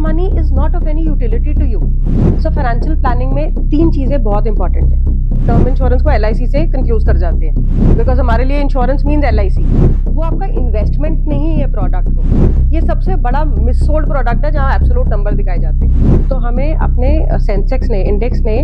money is not of any utility to you. So financial planning में 3 चीजें बहुत important है. टर्म इंश्योरेंस को LIC से कंफ्यूज कर जाते हैं बिकॉज हमारे लिए इंश्योरेंस मीन्स LIC. वो आपका इन्वेस्टमेंट नहीं है प्रोडक्ट को. ये सबसे बड़ा मिससोल्ड प्रोडक्ट है जहाँ एब्सोल्यूट नंबर दिखाए जाते हैं. तो हमें अपने सेंसेक्स ने इंडेक्स ने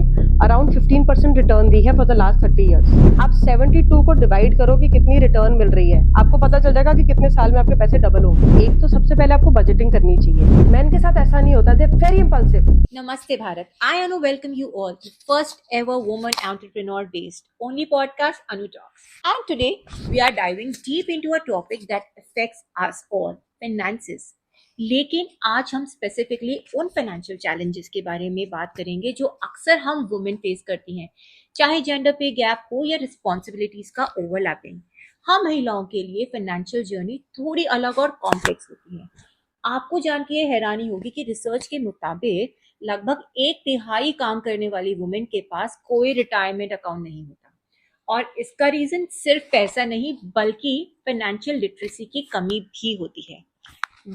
अराउंड 15% रिटर्न दी है फॉर द लास्ट 30 ईयर्स. आप 72 को डिवाइड करो कि कितनी रिटर्न मिल रही है, आपको पता चल जाएगा कि कितने साल में आपके पैसे डबल होंगे. एक तो सबसे पहले आपको बजटिंग करनी चाहिए. मैन के साथ ऐसा नहीं होता, they very impulsive. Namaste Bharat. I Anu welcome you all to first ever woman entrepreneur based only podcast Anu Talks. And today we are diving deep into a topic that affects us all, finances. लेकिन आज हम specifically उन financial challenges के बारे में बात करेंगे जो अक्सर हम वुमेन फेस करती हैं, चाहे जेंडर पे गैप हो या रिस्पॉन्सिबिलिटीज का ओवरलैपिंग. हम महिलाओं के लिए फाइनेंशियल जर्नी थोड़ी अलग और कॉम्प्लेक्स होती है. आपको जान के हैरानी होगी कि रिसर्च के मुताबिक लगभग 1/3 काम करने वाली वुमेन के पास कोई रिटायरमेंट अकाउंट नहीं होता. और इसका रीजन सिर्फ पैसा नहीं बल्कि फाइनेंशियल लिटरेसी की कमी भी होती है.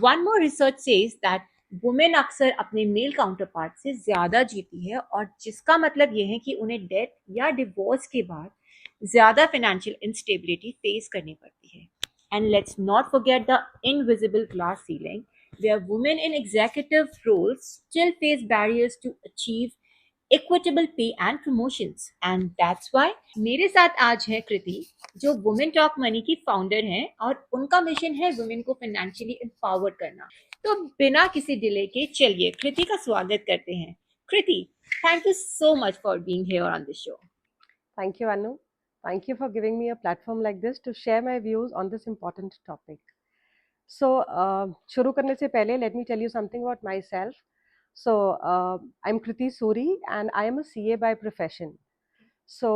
One more research says that women अक्सर अपने मेल काउंटरपार्ट से ज्यादा जीती है, और जिसका मतलब यह है कि उन्हें डेथ या डिवोर्स के बाद ज्यादा फाइनेंशियल इंस्टेबिलिटी फेस करनी पड़ती है. And let's not forget the invisible glass ceiling where women in executive roles still face barriers to achieve equitable pay and promotions. And that's why मेरे साथ आज है कृति, जो वुमेन टॉक मनी की founder हैं, और उनका मिशन है वुमेन को फाइनेंशियली एम्पावर करना. तो बिना किसी डिले के चलिए कृति का स्वागत करते हैं. Kriti, thank you so much for being here on this show. Thank you, Anu. Thank you for giving me a platform like this to share my views on this important topic. So, शुरू करने से पहले let me tell you something about myself. So, I'm Kriti Suri and I am a CA by profession. So,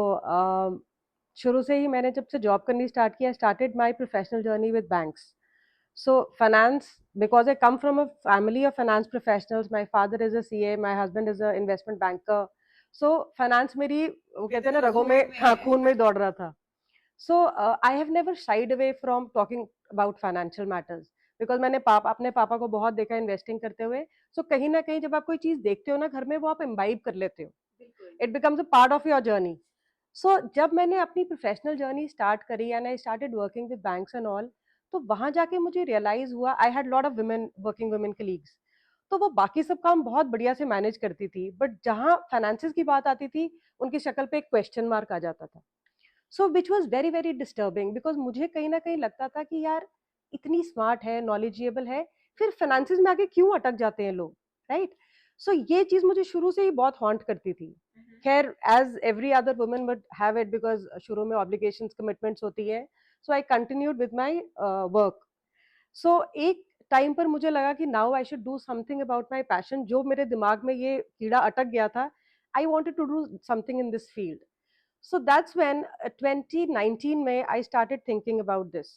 शुरू से ही मैंने जब से job करनी स्टार्ट किया, I started my professional journey with banks. So, finance, because I come from a family of finance professionals, my father is a CA, my husband is an investment banker. So, finance मेरी वो कहते हैं ना रगों में, हाँ, खून में दौड़ रहा था. So I have never shied away from talking about financial matters because मैंने अपने पापा को बहुत देखा इन्वेस्टिंग करते हुए. So कहीं ना कहीं जब आप कोई चीज देखते हो ना घर में, वो आप इम्बाइब कर लेते हो. It becomes a part of your journey. So जब मैंने अपनी प्रोफेशनल जर्नी स्टार्ट करी and I started working with banks and all, तो वहां जाके मुझे रियलाइज हुआ I had lot of women working women colleagues. तो वो बाकी सब काम बहुत बढ़िया से मैनेज करती थी, बट जहाँ फाइनेंसेस की बात आती थी उनकी शक्ल पे एक क्वेश्चन मार्क आ जाता था. So which was very very disturbing because मुझे कहीं ना कहीं लगता था कि यार इतनी स्मार्ट है, नॉलेजेबल है, फिर फाइनेंसिस में आके क्यों अटक जाते हैं लोग, राइट? सो ये चीज मुझे शुरू से ही बहुत हॉन्ट करती थी. खैर as every other women would have it because शुरू में ऑब्लिगेशंस कमिटमेंट्स होती है. So I continued with my work. So एक टाइम पर मुझे लगा कि now I should do something about my passion. जो मेरे दिमाग में ये कीड़ा अटक गया था, I wanted to do something in this field. So that's when 2019 में I started thinking about this.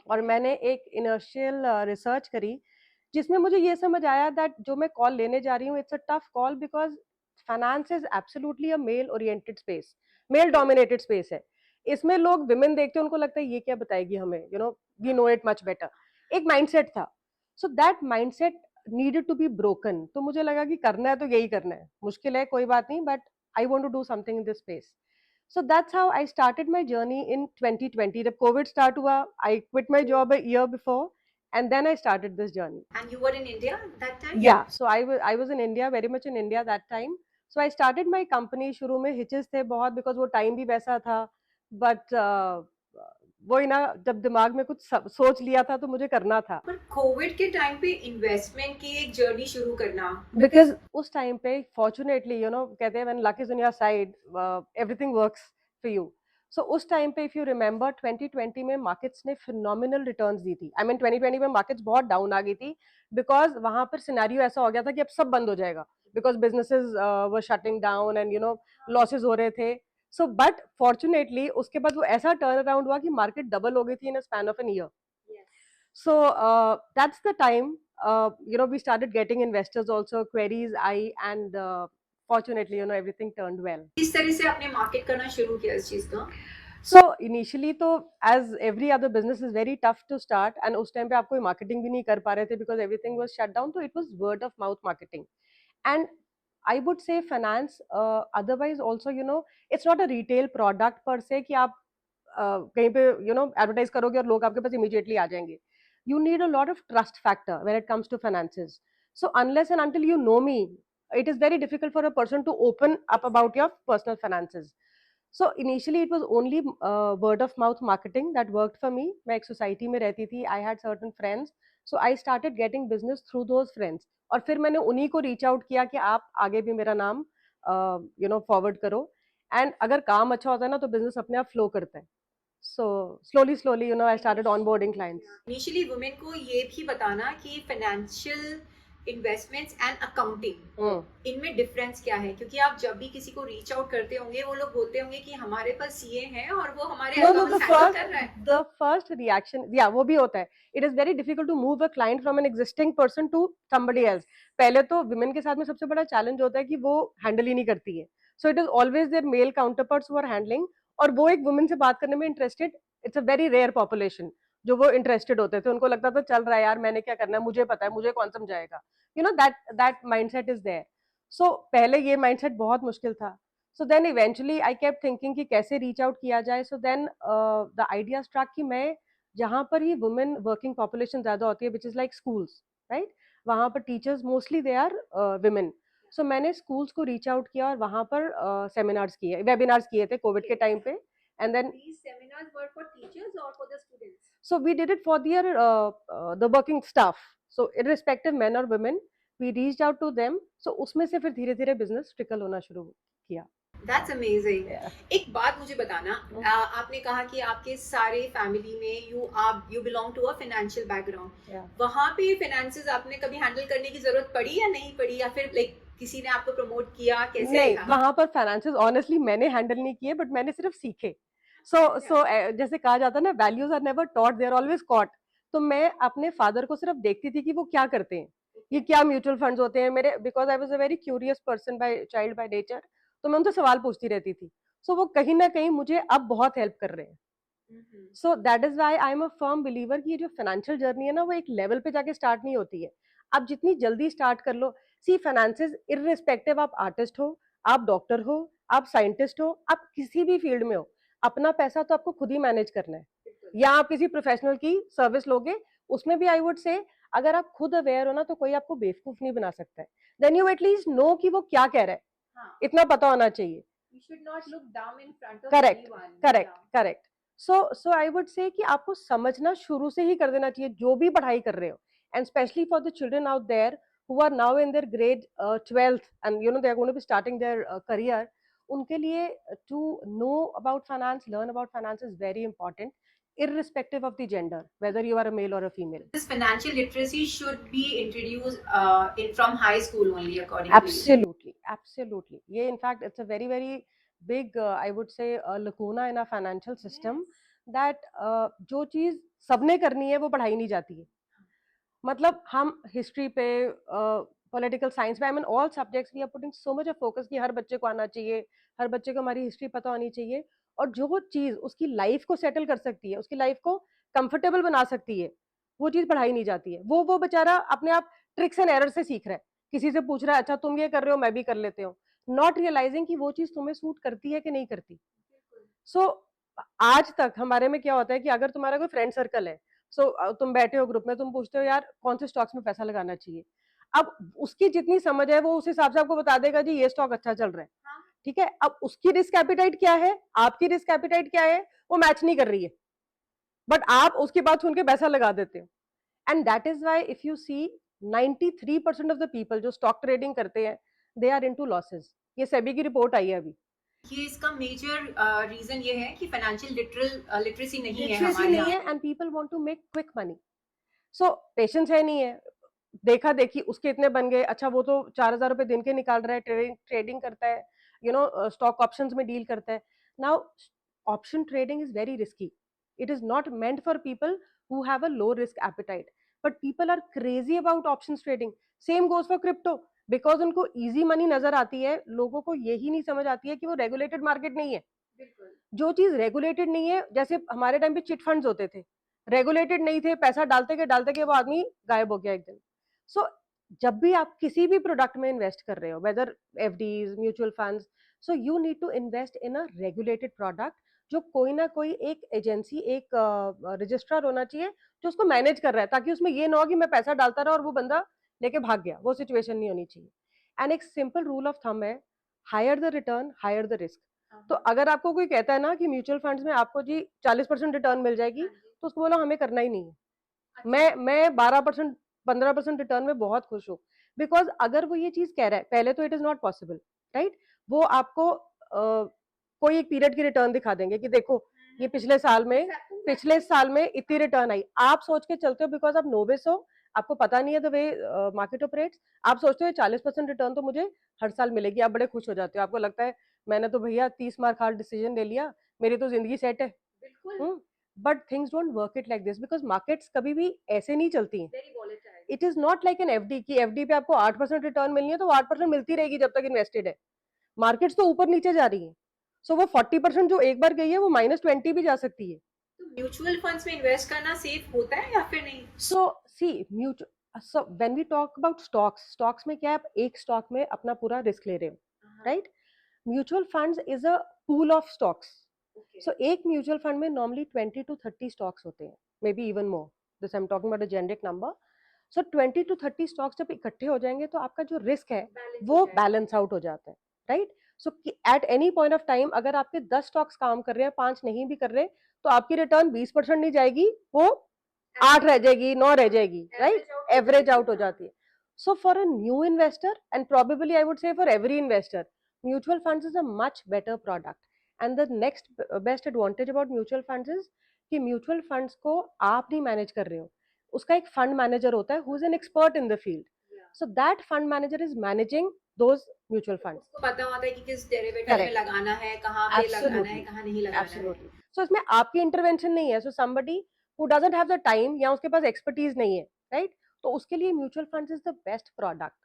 और मैंने एक इनर्शियल रिसर्च करी जिसमें मुझे ये समझ आया दैट जो मैं कॉल लेने जा रही हूँ it's a tough call because finance is absolutely a mail oriented space, male dominated space है. इसमें लोग विमेन देखते हैं, उनको लगता है ये क्या बताएगी हमें, you know, we know it much better. एक माइंडसेट था. So that mindset needed to be broken. तो मुझे लगा कि करना है तो यही करना है, मुश्किल है कोई बात नहीं, but I want to do something in this space. So that's how I started my journey in 2020. जब COVID start हुआ, I quit my job a year before, and then I started this journey. And you were in India that time? Yeah, so I was in India, very much in India that time. So I started my company. शुरू में hitches थे बहुत because वो time भी वैसा था, but वही ना, जब दिमाग में कुछ सोच लिया था तो मुझे करना था. पर कोविड के टाइम पे इन्वेस्टमेंट की एक जर्नी शुरू करना, बिकॉज उस टाइम पे फॉर्चुनेटली यू नो कहते हैं when luck is on your side everything works for you. So उस टाइम पे इफ यू रिमेंबर 2020 में मार्केट्स ने फिनोमिनल रिटर्न्स दी थी. आई मीन 2020 में मार्केट्स बहुत डाउन आ गई थी बिकॉज वहां पर सिनेरियो ऐसा हो गया था कि अब सब बंद हो जाएगा because businesses were shutting down and you know losses हो रहे थे. सो बट फॉर्चुनेटली उसके बाद वो ऐसा टर्न अराउंड हुआ कि मार्केट डबल हो गई थी in a span of an year. So that's the time you know we started getting investors also, queries and fortunately you know everything turned well. किस तरह से आपने मार्केट करना शुरू किया इस चीज का? सो इनिशियली तो as every other business is very tough to start, and उस टाइम पे आप कोई मार्केटिंग भी नहीं कर पा रहे थे because everything was shut down, तो it was word of mouth marketing. And I would say finance, otherwise also, it's not a retail product per se कि आप कहीं पे एडवर्टाइज करोगे और लोग आपके पास इमीडिएटली आ जाएंगे. You need a lot of trust factor when it comes to finances. So unless and until you know me, it is very difficult for a person to open up about your personal finances. So initially it was only word of mouth marketing that worked for me. मैं एक society में रहती थी, I had certain friends, so I started getting business through those friends. और फिर मैंने उन्हीं को रीच आउट किया कि आप आगे भी मेरा नाम फॉरवर्ड करो, एंड अगर काम अच्छा होता है ना तो बिजनेस अपने आप फ्लो करता है. So slowly, I started onboarding clients. Initially women को ये भी बताना कि फाइनेंशियल इन्वेस्टमेंट्स एंड अकाउंटिंग इनमें डिफरेंस क्या है, क्योंकि आप जब भी किसी को रीच आउट करते होंगे वो लोग बोलते होंगे कि हमारे पास सीए है और वो हमारे अकाउंट हैंडल कर रहा है. The first reaction, yeah, वो भी होता है. It is very difficult to move a client from an existing person to somebody else. पहले तो women के साथ में सबसे बड़ा challenge होता है कि वो handle ही नहीं करती है. So it is always their male counterparts who are handling, और वो एक woman से बात करने में interested. It's a very rare population जो वो interested होते थे. उनको लगता था चल रहा है यार, मैंने क्या करना है, मुझे पता है, मुझे कौन समझाएगा. That mindset is there. So पहले ये mindset बहुत मुश्किल था. So then eventually I kept thinking कि कैसे reach out किया जाए. So then the idea struck कि मैं जहाँ पर ही women working population ज़्यादा होती है, which is like schools, right? वहाँ पर teachers mostly they are women. So मैंने schools को reach out किया और वहाँ पर seminars किए, webinars किए थे COVID के time पे. And then these seminars were for teachers or for the students? So we did it for their the working staff. So irrespective men or women, we reached out to them. So उसमें से फिर धीरे-धीरे business trickle होना शुरू किया. That's amazing. Yeah. एक बात मुझे बताना, आपने कहा कि आपके सारे फैमिली में you belong to a financial background. Yeah. वहाँ पे finances आपने कभी handle करने की जरूरत पड़ी या नहीं पड़ी, या फिर like किसी ने आपको प्रमोट किया, कैसे? नहीं, वहाँ पर finances honestly मैंने handle नहीं किए, but मैंने सिर्फ सीखे. So जैसे कहा जाता है ना, values are never taught, they are always caught. तो मैं अपने फादर को सिर्फ देखती थी कि वो क्या करते हैं, ये क्या म्यूचुअल फंड्स होते हैं. मेरे because I was a very curious person by child by nature, तो मैं उनसे सवाल पूछती रहती थी. सो वो कहीं ना कहीं मुझे अब बहुत हेल्प कर रहे हैं. So that is why I am a firm believer कि ये जो फाइनेंशियल जर्नी है ना, वो एक लेवल पे जाके स्टार्ट नहीं होती है. आप जितनी जल्दी स्टार्ट कर लो, सी फाइनेंसेस इररिस्पेक्टिव, आप आर्टिस्ट हो, आप डॉक्टर हो, आप साइंटिस्ट हो, आप किसी भी फील्ड में हो, अपना पैसा तो आपको खुद ही मैनेज करना है. या आप किसी प्रोफेशनल की सर्विस लोगे, उसमें भी आई वुड से अगर आप खुद अवेयर हो ना, तो कोई आपको बेवकूफ नहीं बना सकता है. देन यू एटलीस्ट नो कि वो क्या कह रहा है. हाँ. इतना पता होना चाहिए. You should not look down in front of correct anyone. Correct correct. So I would say कि आपको समझना शुरू से ही कर देना चाहिए जो भी पढ़ाई कर रहे हो, and specially for the children out there who are now in their grade 12th, and they are going to be starting their career. उनके लिए to know about finance, learn about finance is very important, irrespective of the gender, whether you are a male or a female. This financial literacy should be introduced from high school only, according absolutely, to you. Absolutely. Yeah, in fact, it's a very, very big, I would say, lacuna in our financial system. Yes. That जो चीज सबने करनी है वो पढ़ाई नहीं जाती है. मतलब हम हिस्ट्री पे, पॉलिटिकल साइंस पे, I mean all subjects we are putting so much of focus कि हर बच्चे को आना चाहिए, हर बच्चे को हमारी हिस्ट्री पता होनी चाहिए, और जो चीज उसकी लाइफ को सेटल कर सकती है, उसकी लाइफ को कंफर्टेबल बना सकती है, वो चीज पढ़ाई नहीं जाती है. वो बेचारा अपने आप ट्रिक्स एंड एरर से सीख रहा है, किसी से पूछ रहा है, अच्छा तुम ये कर रहे हो, मैं भी कर लेते हो, नॉट रियलाइजिंग कि वो चीज तुम्हें सूट करती है कि नहीं करती. सो आज तक हमारे में क्या होता है कि अगर तुम्हारा कोई फ्रेंड सर्कल है, तुम बैठे हो ग्रुप में, तुम पूछते हो यार कौन से स्टॉक्स में पैसा लगाना चाहिए, अब उसकी जितनी समझ है वो उस हिसाब से आपको बता देगा जी ये स्टॉक अच्छा चल रहा है. हाँ. ठीक है, अब उसकी रिस्क एपिटाइट क्या है, आपकी रिस्क एपिटाइट क्या है, वो मैच नहीं कर रही है, बट आप उसकी बात सुन के पैसा लगा देते हो. And that is why if you see 93% of the people जो स्टॉक ट्रेडिंग करते हैं, दे आर इनटू लॉसेस. ये सेबी की रिपोर्ट आई है अभी. ये इसका मेजर रीजन ये है कि फाइनेंशियल लिटरेसी नहीं है हमारे यहाँ, and people want to make quick money. So patience है नहीं है, देखा देखी उसके इतने बन गए, अच्छा वो तो 4,000 रुपए दिन के निकाल रहा है, ट्रेडिंग करता है, स्टॉक ऑप्शंस में डील करता है. Now option trading is very risky. It is not meant for people who have a low risk appetite, but people are crazy about options trading. Same goes for crypto, because उनको easy money नजर आती है, लोगों को यही नहीं समझ आती है कि वो रेगुलेटेड मार्केट नहीं है. जो चीज रेगुलेटेड नहीं है, जैसे हमारे टाइम पे चिट फंड्स होते थे, रेगुलेटेड नहीं थे, पैसा डालते के वो आदमी गायब हो गया एक दिन। सो जब भी आप किसी भी प्रोडक्ट में इन्वेस्ट कर रहे हो, whether FDs, mutual funds, so you need to invest in a regulated product, जो कोई ना कोई एक एजेंसी, एक रजिस्ट्रार होना चाहिए जो उसको मैनेज कर रहा है, ताकि उसमें ये ना हो कि मैं पैसा डालता रहा और वो बंदा लेके भाग गया। वो सिचुएशन नहीं होनी चाहिए। एंड एक सिंपल रूल ऑफ थंब है, higher the return higher the risk. तो अगर आपको कोई कहता है ना कि म्यूचुअल फंड्स में आपको जी 40% रिटर्न मिल जाएगी, तो उसको बोलो हमें करना ही नहीं है। मैं 12% 15% रिटर्न में बहुत खुश हूँ। बिकॉज अगर वो ये चीज कह रहा है, पहले तो it is not possible, right. वो आपको कोई एक पीरियड की रिटर्न दिखा देंगे कि देखो ये पिछले साल में इतनी रिटर्न आई। आप सोच के चलते हो बिकॉज आप नोविस हो, आपको पता नहीं है द वे मार्केट ऑपरेट्स। आप सोचते हो 40% रिटर्न तो मुझे हर साल मिलेगी, आप बड़े खुश हो जाते हो, आपको लगता है मैंने तो भैया 30 मार्क हार्ड डिसीजन ले लिया, मेरी तो जिंदगी सेट है। But things don't work it like this, because markets कभी भी ऐसे नहीं चलती हैं। It is not like an FD की एफडी पे आपको 8% रिटर्न मिलनी है तो वो 8% मिलती रहेगी जब तक इन्वेस्टेड है। मार्केट्स तो ऊपर नीचे जा रही है। सो वो 40% जो एक बार गई है वो -20 भी जा सकती है। तो म्यूचुअल फंड्स में इन्वेस्ट करना सेफ होता है या फिर नहीं? So see mutual, so when we talk about stocks में क्या है, आप एक स्टॉक में अपना पूरा रिस्क ले रहे हो, right. Mutual funds is a pool of stocks. So एक म्यूचुअल फंड में नॉर्मली 20 to 30 स्टॉक्स होते हैं, maybe even more, this I am talking about a generic number. So 20 to 30 stocks जब इकट्ठे हो जाएंगे तो आपका जो रिस्क है वो बैलेंस आउट हो जाता है, right. So at any point of time अगर आपके 10 स्टॉक्स काम कर रहे हैं, 5 नहीं भी कर रहे, तो आपकी रिटर्न 20% नहीं जाएगी, वो 8 रह जाएगी, 9 रह जाएगी, राइट। एवरेज आउट हो जाती है। So for a new investor and probably I would से for every investor, mutual funds is a much better product. And the next best advantage about mutual funds is कि mutual funds को आप नहीं manage कर रहे हो, उसका एक फंड मैनेजर होता है who is an expert in the field. So that fund manager is managing those mutual funds. उसको पता होता है कि किस डेरिवेटिव में लगाना है, कहाँ पे लगाना है, कहाँ नहीं लगाना है। सो इसमें आपकी इंटरवेंशन नहीं है। So somebody who doesn't have the time या उसके पास एक्सपर्टीज नहीं है, राइट, तो उसके लिए mutual funds is the best product.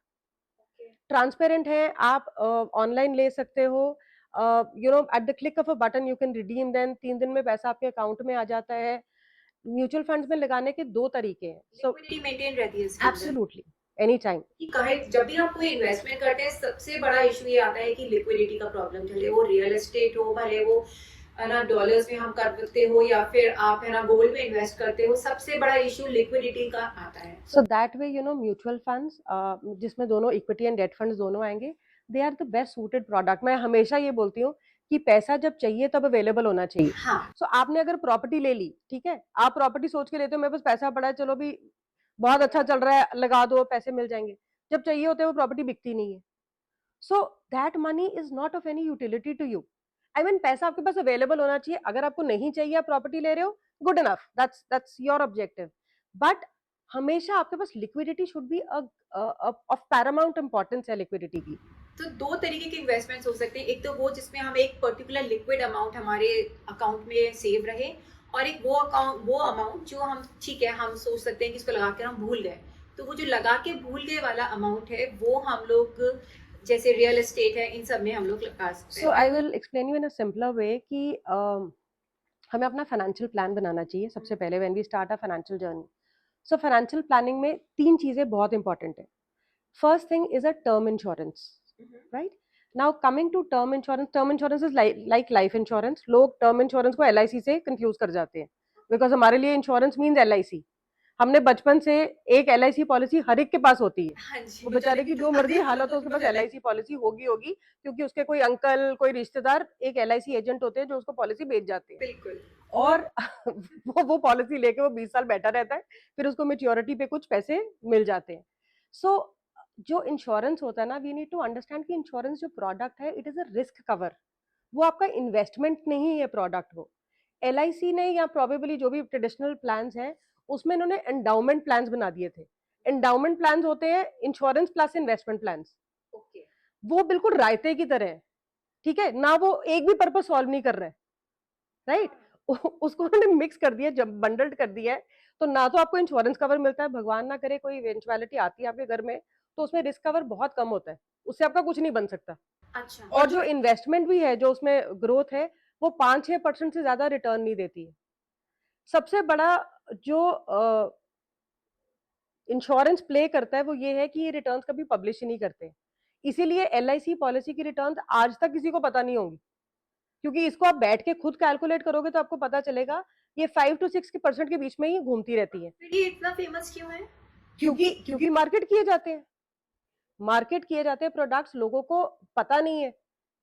Transparent है, आप ऑनलाइन ले सकते हो, you know at the click of a button you can redeem then, 3 दिन में पैसा आपके अकाउंट में आ जाता है। म्यूचुअल फंड्स में लगाने के 2 तरीके हैं। सो लिक्विडिटी मेंटेन रहती है एब्सोल्युटली एनी टाइम। जब भी आप कोई इन्वेस्टमेंट करते हैं सबसे बड़ा इशू ये आता है कि लिक्विडिटी का प्रॉब्लम, भले वो रियल एस्टेट हो, भले वो है ना डॉलर्स में हम करते हो या फिर आप है ना गोल्ड में इन्वेस्ट करते हो, सबसे बड़ा इशू लिक्विडिटी का आता है। So that way you know mutual funds जिसमें दोनों इक्विटी एंड डेट फंड्स दोनों आएंगे, they are the best suited product. मैं हमेशा ये बोलती हूँ कि पैसा जब चाहिए तब अवेलेबल होना चाहिए। हाँ। सो आपने अगर प्रॉपर्टी ले ली, ठीक है, आप प्रॉपर्टी सोच के लेते हो मेरे पास पैसा पड़ा है, चलो भी बहुत अच्छा चल रहा है, लगा दो पैसे मिल जाएंगे। जब चाहिए होते हैं वो प्रॉपर्टी बिकती नहीं है। So that money is not of any utility to you. I mean पैसा आपके पास अवेलेबल होना चाहिए। अगर आपको नहीं चाहिए, आप प्रॉपर्टी ले रहे हो, good enough, that's your objective. But हमेशा आपके पास liquidity should be of paramount importance है लिक्विडिटी की। तो 2 तरीके के इन्वेस्टमेंट्स हो सकते हैं, एक तो वो जिसमें हम एक पर्टिकुलर लिक्विड अमाउंट हमारे अकाउंट में सेव रहे, और एक वो अमाउंट जो हम ठीक है हम सोच सकते हैं कि इसको लगा कर हम भूल गए, तो वो जो लगा के भूल गए वाला अमाउंट है वो हम लोग जैसे रियल एस्टेट है इन सब में हम लोग लगा सकते हैं। So I will explain you in a simpler way कि हमें अपना फाइनेंशियल प्लान बनाना चाहिए सबसे पहले when we start a financial journey. So financial planning में 3 चीजें बहुत इंपॉर्टेंट है। First thing is a term insurance, right. Now coming to term insurance is like life insurance. लोग टर्म इंश्योरेंस को LIC से कंफ्यूज कर जाते हैं, बिकॉज हमारे लिए इंश्योरेंस मीन्स LIC। हमने बचपन से एक LIC पॉलिसी हर एक के पास होती है। हाँ वो बेचारे की जो मर्जी हालत हो उसके पास LIC पॉलिसी होगी, क्योंकि उसके कोई अंकल, कोई रिश्तेदार एक LIC एजेंट होते हैं जो उसको पॉलिसी बेच जाते हैं। बिल्कुल। और वो पॉलिसी लेके वो 20 साल बैठा रहता है, फिर उसको मेच्योरिटी पे कुछ पैसे मिल जाते हैं। सो जो इंश्योरेंस होता है ना, वी नीड टू अंडरस्टैंड कि इंश्योरेंस जो प्रोडक्ट है, it is a risk cover. वो आपका इन्वेस्टमेंट नहीं है प्रोडक्ट। वो LIC ने या प्रोबेबली जो भी ट्रेडिशनल प्लान्स हैं उसमें इन्होंने एंडाउमेंट प्लान्स बना दिए थे। एंडाउमेंट प्लान्स होते हैं इंश्योरेंस प्लस इन्वेस्टमेंट प्लान्स। वो बिल्कुल रायते की तरह है, ठीक है ना, वो एक भी पर्पस सॉल्व नहीं कर रहे, राइट। उसको उन्होंने मिक्स कर दिया, जब बंडल्ड कर दिया है, तो ना तो आपको इंश्योरेंस कवर मिलता है, भगवान ना करे कोई इवेंचुअलिटी आती है आपके घर में, तो उसमें रिस्क कवर बहुत कम होता है, उससे आपका कुछ नहीं बन सकता। अच्छा। और जो इन्वेस्टमेंट भी है, जो उसमें ग्रोथ है, वो 5-6% से ज्यादा रिटर्न नहीं देती है। सबसे बड़ा जो इंश्योरेंस प्ले करता है वो ये है कि ये रिटर्न्स कभी पब्लिश ही नहीं करते, इसीलिए LIC पॉलिसी की रिटर्न्स आज तक किसी को पता नहीं होंगी, क्योंकि इसको आप बैठ के खुद कैलकुलेट करोगे तो आपको पता चलेगा ये 5 to 6% के बीच में ही घूमती रहती है। फिर ये इतना फेमस क्यों है? क्योंकि मार्केट किए जाते हैं, मार्केट किए जाते हैं प्रोडक्ट्स, लोगों को पता नहीं है।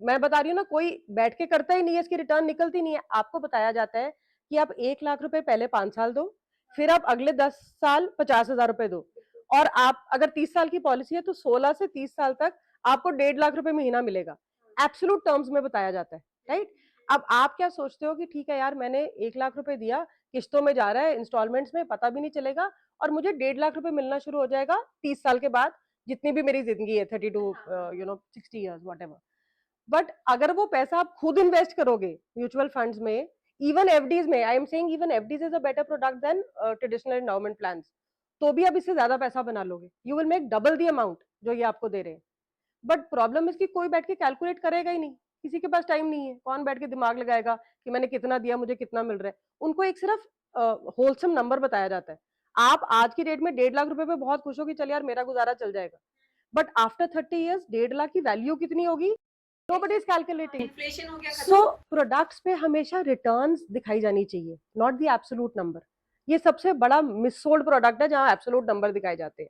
मैं बता रही हूँ ना, कोई बैठ के करता ही नहीं है, इसकी रिटर्न निकलती नहीं है। आपको बताया जाता है कि आप 1 लाख रुपए पहले 5 साल दो, फिर आप अगले 10 साल 50,000 रुपए दो, और आप अगर 30 साल की पॉलिसी है तो 16 से 30 साल तक आपको 1.5 लाख रुपए महीना मिलेगा, एब्सोल्यूट टर्म्स में बताया जाता है, राइट। अब आप क्या सोचते हो कि ठीक है यार, मैंने 1 लाख रुपए दिया, किस्तों में जा रहा है, इंस्टॉलमेंट्स में, पता भी नहीं चलेगा, और मुझे 1.5 लाख रुपए मिलना शुरू हो जाएगा 30 साल के बाद, जितनी भी मेरी जिंदगी है, 32 60 इयर्स व्हाटएवर। बट अगर वो पैसा आप खुद इन्वेस्ट करोगे म्यूचुअल फंड्स में, इवन एफडीज में, I am saying even FDs is a better product than traditional endowment plans, तो भी आप इससे ज्यादा पैसा बना लोगे, you will make double the amount जो ये आपको दे रहे हैं। बट प्रॉब्लम इसकी, कोई बैठ के कैलकुलेट करेगा ही नहीं, किसी के पास टाइम नहीं है, कौन बैठ के दिमाग लगाएगा कि मैंने कितना दिया, मुझे कितना मिल रहा है। उनको एक सिर्फ होलसम नंबर बताया जाता है। आप आज की डेट में 1.5 लाख रुपए पे बहुत खुश हो कि चल यार मेरा गुजारा चल जाएगा, बट आफ्टर 30 इयर्स 1.5 लाख की वैल्यू कितनी होगी, nobody is calculating. इन्फ्लेशन हो गया खत्म। So प्रोडक्ट्स पे हमेशा रिटर्न्स दिखाई जानी चाहिए, नॉट द एब्सोल्यूट नंबर। ये सबसे बड़ा मिससोल्ड प्रोडक्ट है जहां एब्सोल्यूट नंबर दिखाए जाते हैं।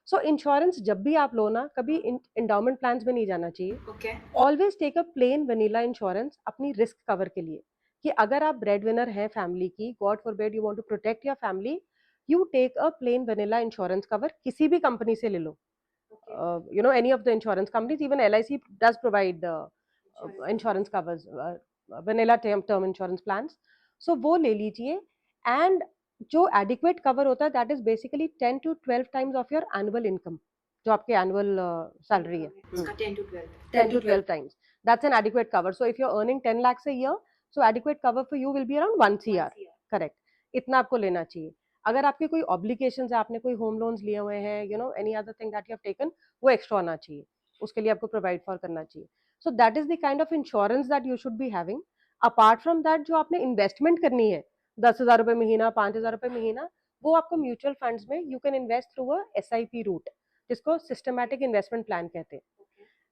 सो इंश्योरेंस जब भी आप लो ना, कभी इंडाउमेंट प्लान्स में नहीं जाना चाहिए। Okay. Always take a plain vanilla insurance अपनी रिस्क कवर के लिए, कि अगर आप ब्रेड विनर हैं फैमिली की, God forbid you want to protect your family, you take a plain vanilla insurance cover, किसी भी कंपनी से ले लो, any of the insurance companies, even LIC does provide insurance covers, vanilla term insurance plans, so वो ले लीजिए। and जो adequate cover होता है, that is basically 10 to 12 times of your annual income, जो आपके annual salary है, उसका 10 to 12 10 to 12 times, that's an adequate cover. So if you're earning 10 lakhs a year, so adequate cover for you will be around 1 CR, correct, इतना आपको लेना चाहिए। अगर आपके कोई ऑब्लिगेशंस है, आपने कोई होम लोन्स लिए हुए हैं, any other thing that you have taken, वो एक्स्ट्रा आना चाहिए, उसके लिए आपको प्रोवाइड फॉर करना चाहिए। सो that is the kind of insurance that you should be having. Apart from that, जो आपने इन्वेस्टमेंट करनी है 10,000 रुपए महीना, 5,000 रुपए महीना, वो आपको म्यूचुअल फंड्स में you can invest through a SIP route, जिसको सिस्टमैटिक इन्वेस्टमेंट प्लान कहते हैं।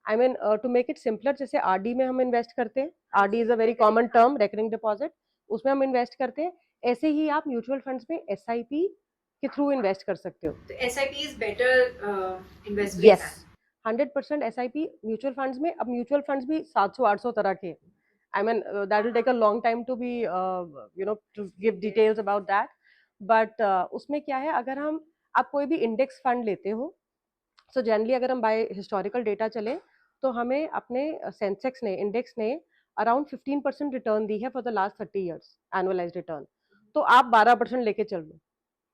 I mean to make it simpler, जैसे RD में हम इन्वेस्ट करते हैं, RD is a very common term, recurring deposit, उसमें हम इन्वेस्ट करते हैं, ऐसे ही आप म्यूचुअल फंड्स में SIP के थ्रू इन्वेस्ट कर सकते हो। तो SIP is better investment. Yes, 100% SIP mutual funds में। अब म्यूचुअल फंड्स भी 700-800 तरह के, I mean that will take a long time to be to give details about that, but उसमें क्या है, अगर आप कोई भी इंडेक्स फंड लेते हो, सो जनरली अगर हम बाय हिस्टोरिकल डेटा चले, तो हमें अपने सेंसेक्स ने, इंडेक्स ने अराउंड 15% रिटर्न दी है for the last 30 years, annualise return, तो आप 12% लेके चल लो,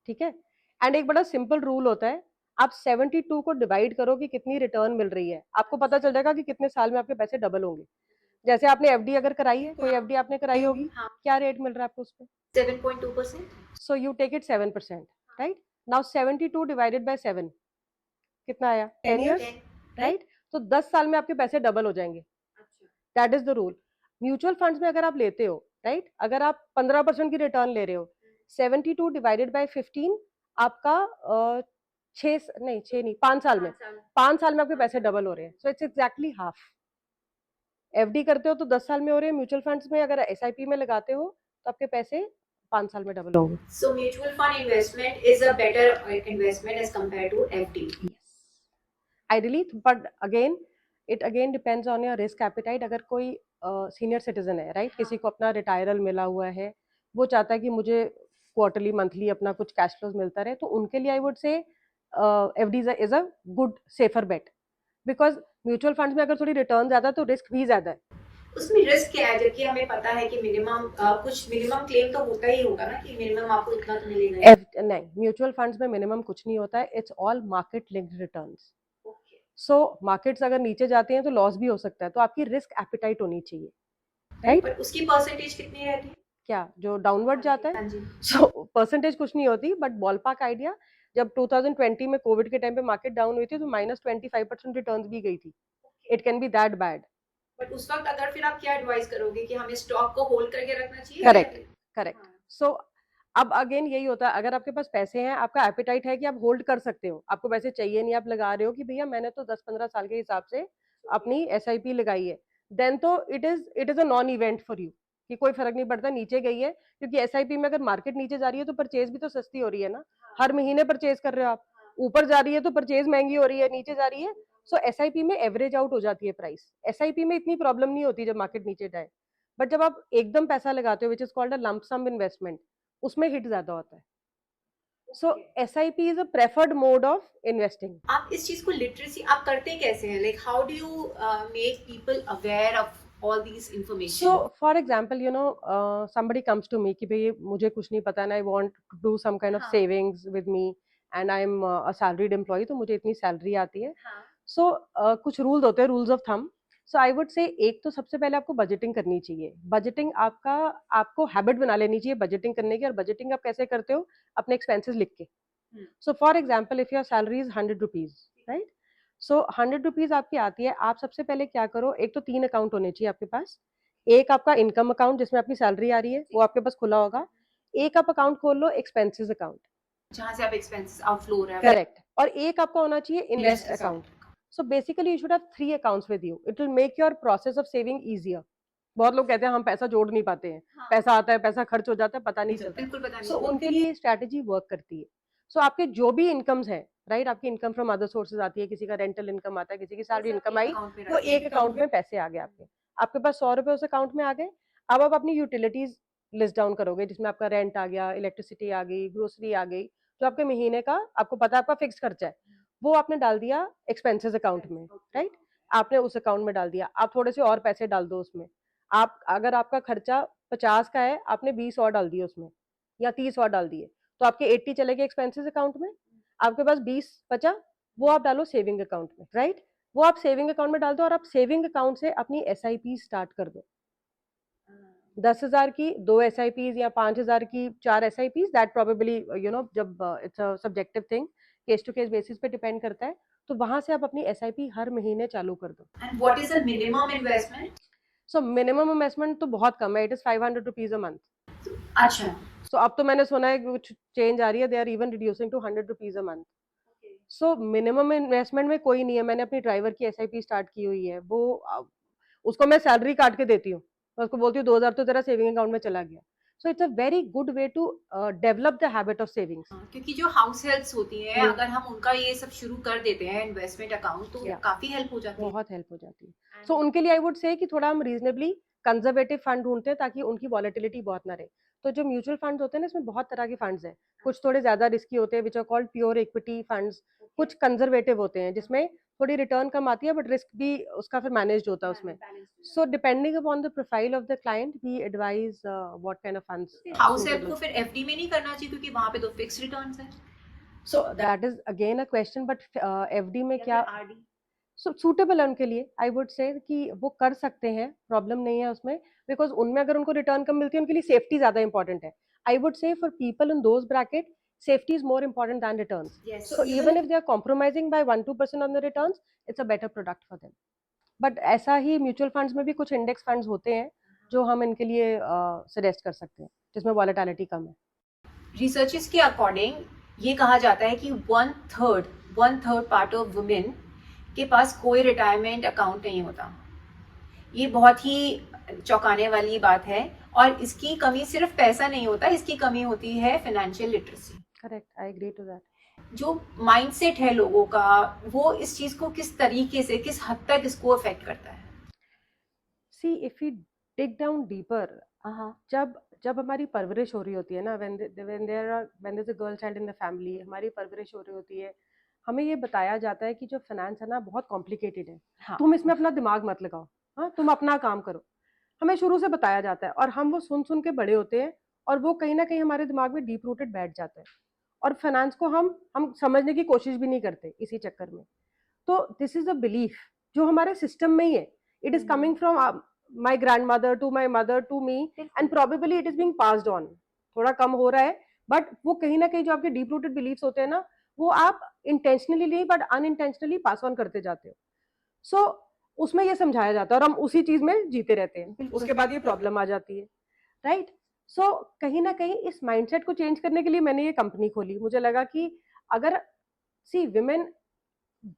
ठीक है। एंड एक बड़ा सिंपल रूल होता है, आप 72 को डिवाइड करो कि कितनी रिटर्न मिल रही है, आपको पता चल जाएगा कि कितने साल में आपके पैसे डबल होंगे। जैसे आपने FD अगर कराई है, कोई FD आपने कराई होगी, क्या रेट मिल रहा है आपको उस पर? 7.2%। So you take it 7%, right. Now 72 divided by 7 कितना आया? 10 इयर्स, राइट। तो 10 साल में आपके पैसे डबल हो जाएंगे, that is the rule. Mutual funds में अगर आप लेते हो, राइट, अगर आप 15% की रिटर्न ले रहे हो, 72 डिवाइडेड बाय 15 आपका 5 साल में, 5 साल में आपके पैसे डबल हो रहे हैं। So it's exactly half. FD करते हो तो 10 साल में हो रहे हैं, म्यूचुअल फंड्स में अगर SIP में लगाते हो तो आपके पैसे 5 साल में डबल होंगे। So mutual fund investment is a better investment as compared to FD. Yes, ideally, but again, it again depends on your risk appetite. अगर कोई सीनियर सिटीजन है, राइट, किसी को अपना रिटायरल मिला हुआ है, वो चाहता है कि मुझे क्वार्टरली मंथली अपना कुछ कैश फ्लोज मिलता रहे, तो उनके लिए I would say FD is a good safer bet, because mutual funds में अगर थोड़ी रिटर्न ज्यादा है तो रिस्क भी ज्यादा है। उसमें रिस्क क्या है, जबकि हमें पता है कि मिनिमम कुछ मिनिमम क्लेम तो होता ही होगा ना, कि मिनिमम आपको इतना तो मिलेगा। नहीं, म्यूचुअल फंड्स में मिनिमम कुछ नहीं होता है, it's all market linked returns. So markets अगर नीचे जाते हैं तो लॉस भी हो सकता है, तो आपकी रिस्क एपिटाइट होनी चाहिए, राइट। पर उसकी परसेंटेज कितनी रहती है? क्या जो डाउनवर्ड जाता है? सो परसेंटेज कुछ नहीं होती, बट बॉलपार्क आइडिया, जब 2020 में कोविड के टाइम पे मार्केट डाउन हुई थी तो -25% रिटर्न्स भी गई थी। It can be that bad, but उस वक्त अगर फिर आप क्या एडवाइस करोगे कि हमें स्टॉक को होल्ड करके रखना चाहिए? Correct, correct. सो अब अगेन यही होता है, अगर आपके पास पैसे हैं, आपका एपेटाइट है कि आप होल्ड कर सकते हो, आपको पैसे चाहिए नहीं, आप लगा रहे हो कि भैया मैंने तो 10-15 साल के हिसाब से अपनी एसआईपी लगाई है, देन तो it is a non event for you, कि कोई फर्क नहीं पड़ता नीचे गई है, क्योंकि एसआईपी में अगर मार्केट नीचे जा रही है तो परचेज भी तो सस्ती हो रही है ना, हर महीने परचेज कर रहे हो आप, ऊपर जा रही है तो परचेज महंगी हो रही है, नीचे जा रही है, सो एसआईपी में एवरेज आउट हो जाती है प्राइस, एसआईपी में इतनी प्रॉब्लम नहीं होती जब मार्केट नीचे जाए, बट जब आप एकदम पैसा लगाते हो which is called a lump sum investment, उसमें हिट ज्यादा होता है। So SIP is a preferred mode of investing. आप इस चीज को लिटरेसी आप करते कैसे हैं? Like how do you make people aware of all these information? So for example, somebody comes to me कि भाई मुझे कुछ नहीं पता and I want to do some kind of savings with me and I'm a salaried employee, तो मुझे इतनी salary आती है। So कुछ रूल्स होते हैं, rules of thumb. So I would से एक तो सबसे पहले आपको बजटिंग करनी चाहिए, बजटिंग आपको हैबिट बना लेनी चाहिए बजटिंग करने की, और बजटिंग आप कैसे करते हो, अपने एक्सपेंसेस लिख के। So for example if your salary is 100 rupees, right, so 100 rupees आपकी आती है, आप सबसे पहले क्या करो, एक तो 3 अकाउंट होने चाहिए आपके पास, एक आपका इनकम अकाउंट जिसमें आपकी सैलरी आ रही है वो आपके पास खुला होगा, एक आप अकाउंट खोल लो एक्सपेंसेस अकाउंट, जहां से आप एक्सपेंसेस आउटफ्लो हो रहा है, करेक्ट, और एक आपका होना चाहिए invest account. So basically you should have 3 accounts with you, it will make your process of saving easier. बहुत लोग कहते हैं हम पैसा जोड़ नहीं पाते हैं, पैसा आता है पैसा खर्च हो जाता है, पता नहीं चलता, बिल्कुल पता नहीं। सो उनके लिए स्ट्रैटेजी वर्क करती है। सो आपके जो भी इनकम्स हैं, राइट, आपकी इनकम फ्रॉम अदर सोर्सेज आती है, किसी का रेंटल इनकम आता है, किसी की सैलरी इनकम आई, तो एक अकाउंट में पैसे आ गए आपके, आपके पास 100 रुपए उस अकाउंट में आ गए। अब आप अपनी यूटिलिटीज लिस्ट डाउन करोगे, जिसमें आपका रेंट आ गया, इलेक्ट्रिसिटी आ गई, ग्रोसरी आ गई, जो आपके महीने का आपको पता है आपका फिक्स खर्चा है, वो आपने डाल दिया एक्सपेंसेस अकाउंट में, राइट, आपने उस अकाउंट में डाल दिया। आप थोड़े से और पैसे डाल दो उसमें, आप अगर आपका खर्चा 50 का है, आपने 20 और डाल दिए उसमें, या 30 और डाल दिए, तो आपके 80 चले गए एक्सपेंसेस अकाउंट में, आपके पास 20 बचा, वो आप डालो सेविंग अकाउंट में, राइट, वो आप सेविंग अकाउंट में डाल दो, और आप सेविंग अकाउंट से अपनी एसआईपी स्टार्ट कर दो। 10,000 की 2 एसआईपीज या 5,000 की 4 एसआईपीज, दैट प्रोबेबली जब it's a subjective thing, case to case basis पे डिपेंड करता है, तो वहां से आप अपनी एसआईपी हर महीने चालू कर दो। And what is the minimum investment? So minimum investment तो बहुत कम है, it is 500 rupees a month. अच्छा, सो अब तो मैंने सुना है कि कुछ चेंज आ रही है, they are even reducing to 100 rupees a month. So minimum investment में कोई नहीं है, मैंने अपनी ड्राइवर की एसआईपी स्टार्ट की हुई है, वो उसको मैं सैलरी काट के देती हूँ, मैं उसको बोलती हूँ 2,000 तो तेरा सेविंग अकाउंट में चला गया। So it's a very good way to develop the habit of savings. क्योंकि जो हाउस हेल्प्स होती हैं, अगर हम उनका ये सब शुरू कर देते हैं इन्वेस्टमेंट अकाउंट, तो काफी हेल्प हो जाती है, बहुत हेल्प हो जाती है। सो उनके लिए आई वुड से कि थोड़ा हम रीजनेबली कंजर्वेटिव फंड ढूंढते हैं, ताकि उनकी वॉलेटिलिटी बहुत ना रहे। तो जो म्यूचुअल फंड्स होते हैं ना, इसमें बहुत तरह के फंड्स हैं, कुछ थोड़े ज्यादा रिस्की होते हैं, which are called pure equity funds, कुछ कंजर्वेटिव होते हैं जिसमें थोड़ी रिटर्न कम आती है, बट रिस्क भी उसका फिर मैनेज होता है उसमें। So depending upon the profile of the client, we advise what kind of funds. House help को फिर एफडी में नहीं करना चाहिए, क्योंकि वहां पे तो फिक्स रिटर्न्स है। So that is again a question, but FD में क्या सूटेबल है उनके लिए, आई वुड से कि वो कर सकते हैं, प्रॉब्लम नहीं है उसमें, बिकॉज उनमें अगर उनको रिटर्न कम मिलती है, उनके लिए सेफ्टी ज्यादा इंपॉर्टेंट है। आई वुड से for people in those bracket, safety is more important than returns. So even if they are compromising by 1-2% on the returns, it's a better product for them. But ऐसा ही mutual funds में भी कुछ index funds होते हैं जो हम इनके लिए सजेस्ट कर सकते हैं, जिसमें वॉलेटिलिटी कम है। रिसर्चेस के अकॉर्डिंग ये कहा जाता है कि one third part of women के पास कोई रिटायरमेंट अकाउंट नहीं होता। ये बहुत ही चौंकाने वाली बात है, और इसकी कमी सिर्फ पैसा नहीं होता, इसकी कमी होती है financial literacy. Correct, I agree to that. जो माइंडसेट है लोगों का, वो इस चीज को किस तरीके से, किस हद तक इसको अफेक्ट करता है? See if you dig down deeper, जब हमारी परवरिश हो रही होती है ना, when there's a girl child in the family, हमारी परवरिश हो रही होती है, हमें ये बताया जाता है कि जो फाइनेंस है ना बहुत कॉम्प्लिकेटेड है, तुम इसमें अपना दिमाग मत लगाओ, हाँ, तुम अपना काम करो, हमें शुरू से बताया जाता है, और हम वो सुन सुन के बड़े होते हैं, और वो कहीं ना कहीं हमारे दिमाग में डीप रूटेड बैठ जाता है, और फाइनेंस को हम समझने की कोशिश भी नहीं करते इसी चक्कर में। तो दिस इज अ बिलीफ जो हमारे सिस्टम में ही है, it is coming from my grandmother to my mother to me, and probably it is being passed on। थोड़ा कम हो रहा है, बट वो कहीं ना कहीं जो आपके डीप रूटेड बिलीफ्स होते हैं ना, वो आप इंटेंशनली नहीं बट अनइंटेंशनली पास ऑन करते जाते हो। सो उसमें ये समझाया जाता है और हम उसी चीज में जीते रहते हैं, बिल्कुल। उसके बाद ये प्रॉब्लम आ जाती है, राइट। सो कहीं ना कहीं इस माइंडसेट को चेंज करने के लिए मैंने ये कंपनी खोली। मुझे लगा कि अगर see women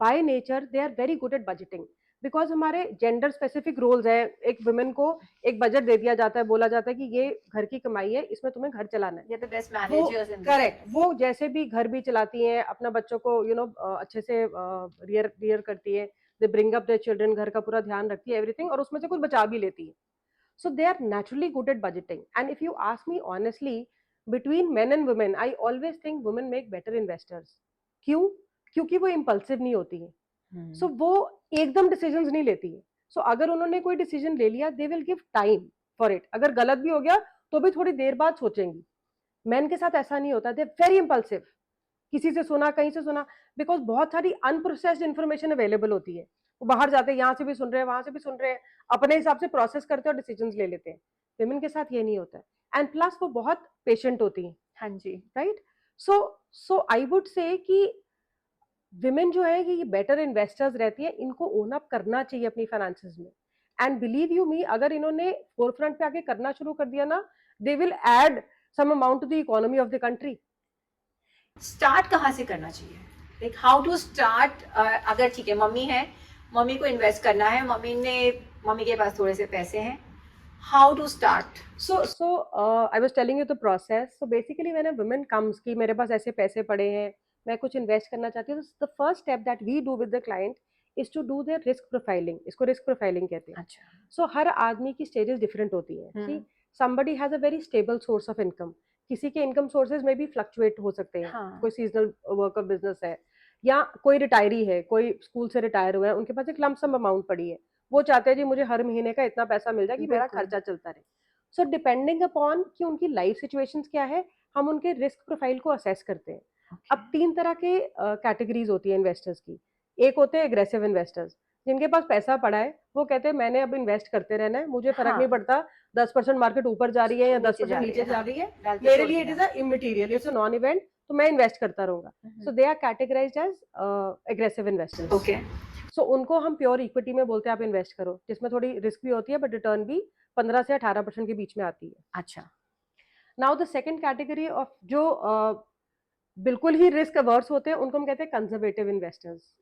by nature they are very good at budgeting, because हमारे जेंडर स्पेसिफिक रोल्स है। एक वुमेन को एक बजट दे दिया जाता है, बोला जाता है कि ये घर की कमाई है, इसमें तुम्हें घर चलाना है। ये तो बेस्ट वो मैनेजर्स इन करेक्ट, वो जैसे भी घर भी चलाती हैं, अपना बच्चों को अच्छे से रियर रियर करती है, they bring up their children, घर का पूरा ध्यान रखती है, एवरीथिंग, और उसमें से कुछ बचा भी लेती है। So they are naturally good at budgeting. And if you ask me honestly, between men and women, I always think women make better investors. क्यों? क्योंकि वो impulsive नहीं होती है। So वो एकदम decisions नहीं लेती है। So अगर उन्होंने कोई decision ले लिया, they will give time for it. अगर गलत भी हो गया तो भी थोड़ी देर बाद सोचेंगी। Men के साथ ऐसा नहीं होता, they are very impulsive. किसी से सुना, कहीं से सुना, बिकॉज बहुत सारी अनप्रोसेस्ड इन्फॉर्मेशन अवेलेबल होती है। वो बाहर जाते हैं, यहाँ से भी सुन रहे हैं, वहां से भी सुन रहे हैं, अपने हिसाब से प्रोसेस करते हैं और डिसीजन ले लेते हैं। विमेन के साथ ये नहीं होता है, एंड प्लस वो बहुत पेशेंट होती है। हाँ जी, right. So I would say कि विमेन जो है ये बेटर इन्वेस्टर्स रहती है, इनको ओन अप करना चाहिए अपनी फाइनेंसेस में। एंड बिलीव यू मी, अगर इन्होंने फोरफ्रंट पे आके करना शुरू कर दिया ना, they will add some amount to the economy of the country. Start कहाँ से करना चाहिए, लाइक हाउ टू स्टार्ट? अगर ठीक है, मम्मी है, मम्मी को इन्वेस्ट करना है, मम्मी के पास थोड़े से पैसे हैं, how to start? So I was telling you the process. So basically when a woman comes कि मेरे पास ऐसे पैसे पड़े हैं, मैं कुछ इन्वेस्ट करना चाहती हूँ, the first step that we do with the client is to do their risk profiling. इसको risk profiling कहते हैं। अच्छा, So हर आदमी की stages different होती हैं। See, somebody has a very stable source of income. किसी के income sources में भी fluctuate हो सकते हैं। हाँ। कोई seasonal worker business है, या कोई रिटायरी है, कोई स्कूल से रिटायर हुआ है, उनके पास एक लंप सम अमाउंट पड़ी है, वो चाहते हैं जी मुझे हर महीने का इतना पैसा मिल जाए कि मेरा बिल्कुल। खर्चा चलता रहे। सो डिपेंडिंग अपॉन कि उनकी लाइफ सिचुएशंस क्या है, हम उनके रिस्क प्रोफाइल को असेस करते हैं। अब 3 तरह के कैटेगरीज होती है इन्वेस्टर्स की। एक होते हैं एग्रेसिव इन्वेस्टर्स, जिनके पास पैसा पड़ा है, वो कहते हैं मैंने अब इन्वेस्ट करते रहना है, मुझे फर्क हाँ। नहीं पड़ता 10% मार्केट ऊपर जा रही है या नीचे 10% जा रही नीचे है, जा हाँ। रही है, डाल के मेरे छोड़ लिए इट दिया। Is a immaterial, it's a non event, तो मैं इन्वेस्ट करता रहूंगा। So they are categorized as aggressive investors. Okay, so उनको हम प्योर इक्विटी में बोलते हैं आप इन्वेस्ट करो, जिसमें थोड़ी रिस्क भी होती है बट रिटर्न भी 15 से 18% के बीच में आती है। अच्छा, now the second category of जो बिल्कुल ही रिस्क अवर्स होते हैं, उनको हम कहते हैं कंजर्वेटिव इन्वेस्टर्स।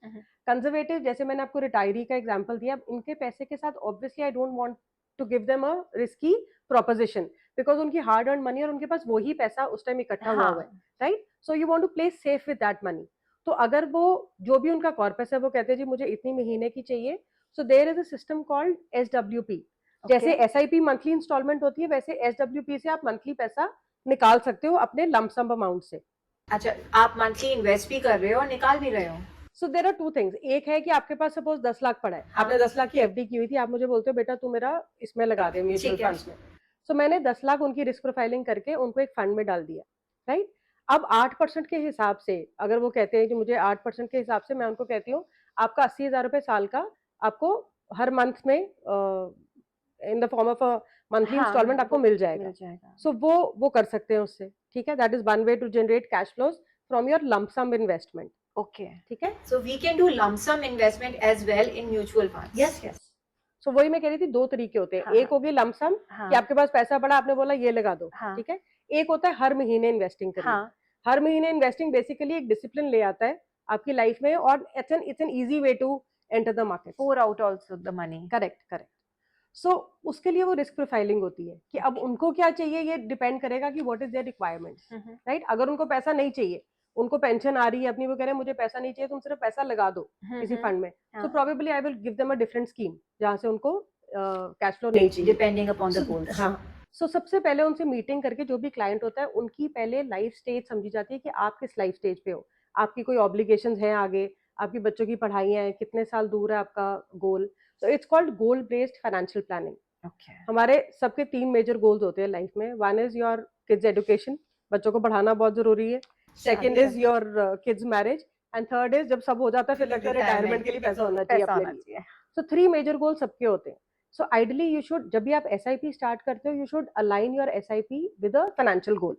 कंजर्वेटिव, जैसे मैंने आपको रिटायरी का एग्जांपल दिया, इनके पैसे के साथ obviously I don't want to give them a risky proposition, because उनकी हार्ड अर्न मनी और उनके पास वही पैसा उस टाइम इकट्ठा हुआ हुआ है, right. So you want to play safe with that money. तो अगर वो जो भी उनका कॉर्पस है, वो कहते हैं जी मुझे इतनी महीने की चाहिए, so there is a system called SWP। जैसे SIP मंथली इंस्टॉलमेंट होती है, वैसे SWP से आप मंथली पैसा निकाल सकते हो अपने लमसम अमाउंट से। अच्छा, आप मंथली इन्वेस्ट भी कर रहे हो और निकाल भी रहे हो? So there are 2 things. एक है कि आपके पास सपोज 10 लाख पड़ा है, हाँ। आपने 10 लाख की FD की हुई थी, आप मुझे बोलते हो बेटा तू मेरा इसमें लगा दे, म्यूचुअल ठीक है। फंड्स में। सो मैंने 10 लाख उनकी रिस्क प्रोफाइलिंग करके उनको एक फंड में डाल दिया, राइट। अब 8% के हिसाब से, अगर वो कहते हैं कि मुझे 8% के हिसाब से, मैं उनको कहती हूँ आपका 80,000 रुपए साल का आपको हर मंथ में in the form of a monthly instalment आपको मिल जाएगा। सो वो कर सकते हैं उससे, ठीक है। That is one way to generate cash flows from your lump sum investment. Okay, ठीक है। So we can do lump sum investment as well in mutual funds? Yes. So वही मैं कह रही थी, 2 तरीके होते हैं। हाँ, एक हो गई लंप सम, कि आपके पास पैसा पड़ा, आपने बोला ये लगा दो, ठीक है। एक होता है हर महीने इन्वेस्टिंग करना। हर महीने इन्वेस्टिंग बेसिकली एक डिसिप्लिन ले आता है आपकी लाइफ में, और it's an easy way to enter the market, pour out also the money. Correct. So उसके लिए वो रिस्क प्रोफाइलिंग होती है कि अब उनको क्या चाहिए, ये डिपेंड करेगा कि what is their requirements, right. अगर उनको पैसा नहीं चाहिए, उनको पेंशन आ रही है अपनी, वो कह रहे हैं मुझे पैसा नहीं चाहिए, तुम सिर्फ पैसा लगा दो किसी फंड में, तो probably I will give them a different scheme जहां से उनको कैश फ्लो नहीं चाहिए, डिपेंडिंग अपॉन द गोल्स। हाँ। सो सबसे पहले उनसे मीटिंग करके, जो भी क्लाइंट होता है उनकी पहले लाइफ स्टेज समझी जाती है कि आप किस लाइफ स्टेज पे हो, आपकी कोई ऑब्लिगेशंस हैं आगे, आपकी बच्चों की पढ़ाइयाँ हैं, कितने साल दूर है आपका गोल। तो it's called goal based financial planning. हमारे सबके 3 मेजर गोल्स होते हैं लाइफ में। One is your kids education, बच्चों को पढ़ाना बहुत जरूरी है। Second is your kids marriage, and third is जब सब हो जाता है फिर लगता है रिटायरमेंट के लिए पैसा होना चाहिए अपने लिए। सो 3 मेजर गोल सबके होते हैं। सो आइडियली यू शुड, जब भी आप SIP स्टार्ट करते हो, you should align your SIP with a financial goal.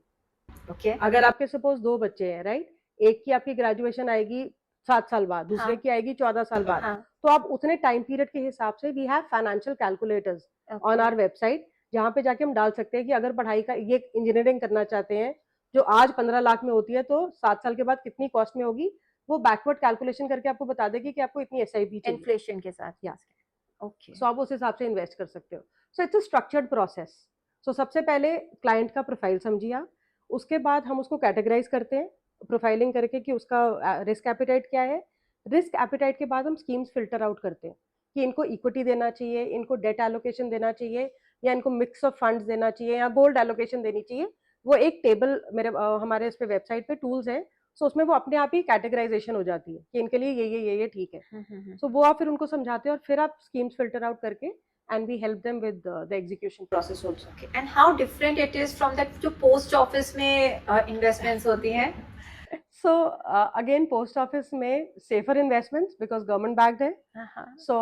Okay, अगर आपके सपोज 2 बच्चे हैं, राइट, एक की आपकी ग्रेजुएशन आएगी 7 साल बाद, दूसरे हाँ, की आएगी 14 साल बाद। हाँ, तो आप उतने टाइम पीरियड के हिसाब से we have financial calculators on our website, जहाँ पे जाके हम डाल सकते हैं कि अगर पढ़ाई का ये इंजीनियरिंग करना चाहते हैं जो आज 15 लाख में होती है, तो 7 साल के बाद कितनी कॉस्ट में होगी, वो बैकवर्ड कैलकुलेशन करके आपको बता देगी कि आपको इतनी एसआईपी चाहिए इन्फ्लेशन के साथ। या ओके। सो आप उस हिसाब से इन्वेस्ट कर सकते हो। So it's a structured process. So सबसे पहले क्लाइंट का प्रोफाइल समझिए आप, उसके बाद हम उसको कैटेगराइज करते हैं प्रोफाइलिंग करके कि उसका रिस्क एपिटाइट क्या है। रिस्क एपिटाइट के बाद हम स्कीम्स फिल्टर आउट करते हैं कि इनको इक्विटी देना चाहिए, इनको डेट एलोकेशन देना चाहिए, या इनको मिक्स ऑफ फंड्स देना चाहिए, या गोल्ड एलोकेशन देनी चाहिए। वो एक टेबल मेरे हमारे इस पे वेबसाइट पे टूल्स हैं, सो उसमें वो अपने आप ही कैटेगराइजेशन हो जाती है कि इनके लिए ये ठीक है। सो वो आप फिर उनको समझाते हैं और फिर आप स्कीम्स फिल्टर आउट करके and we help them with the execution process also. Okay. And how different it is from that जो पोस्ट ऑफिस में इन्वेस्टमेंट्स होती हैं? So again, post office में safer investments because government backed है. So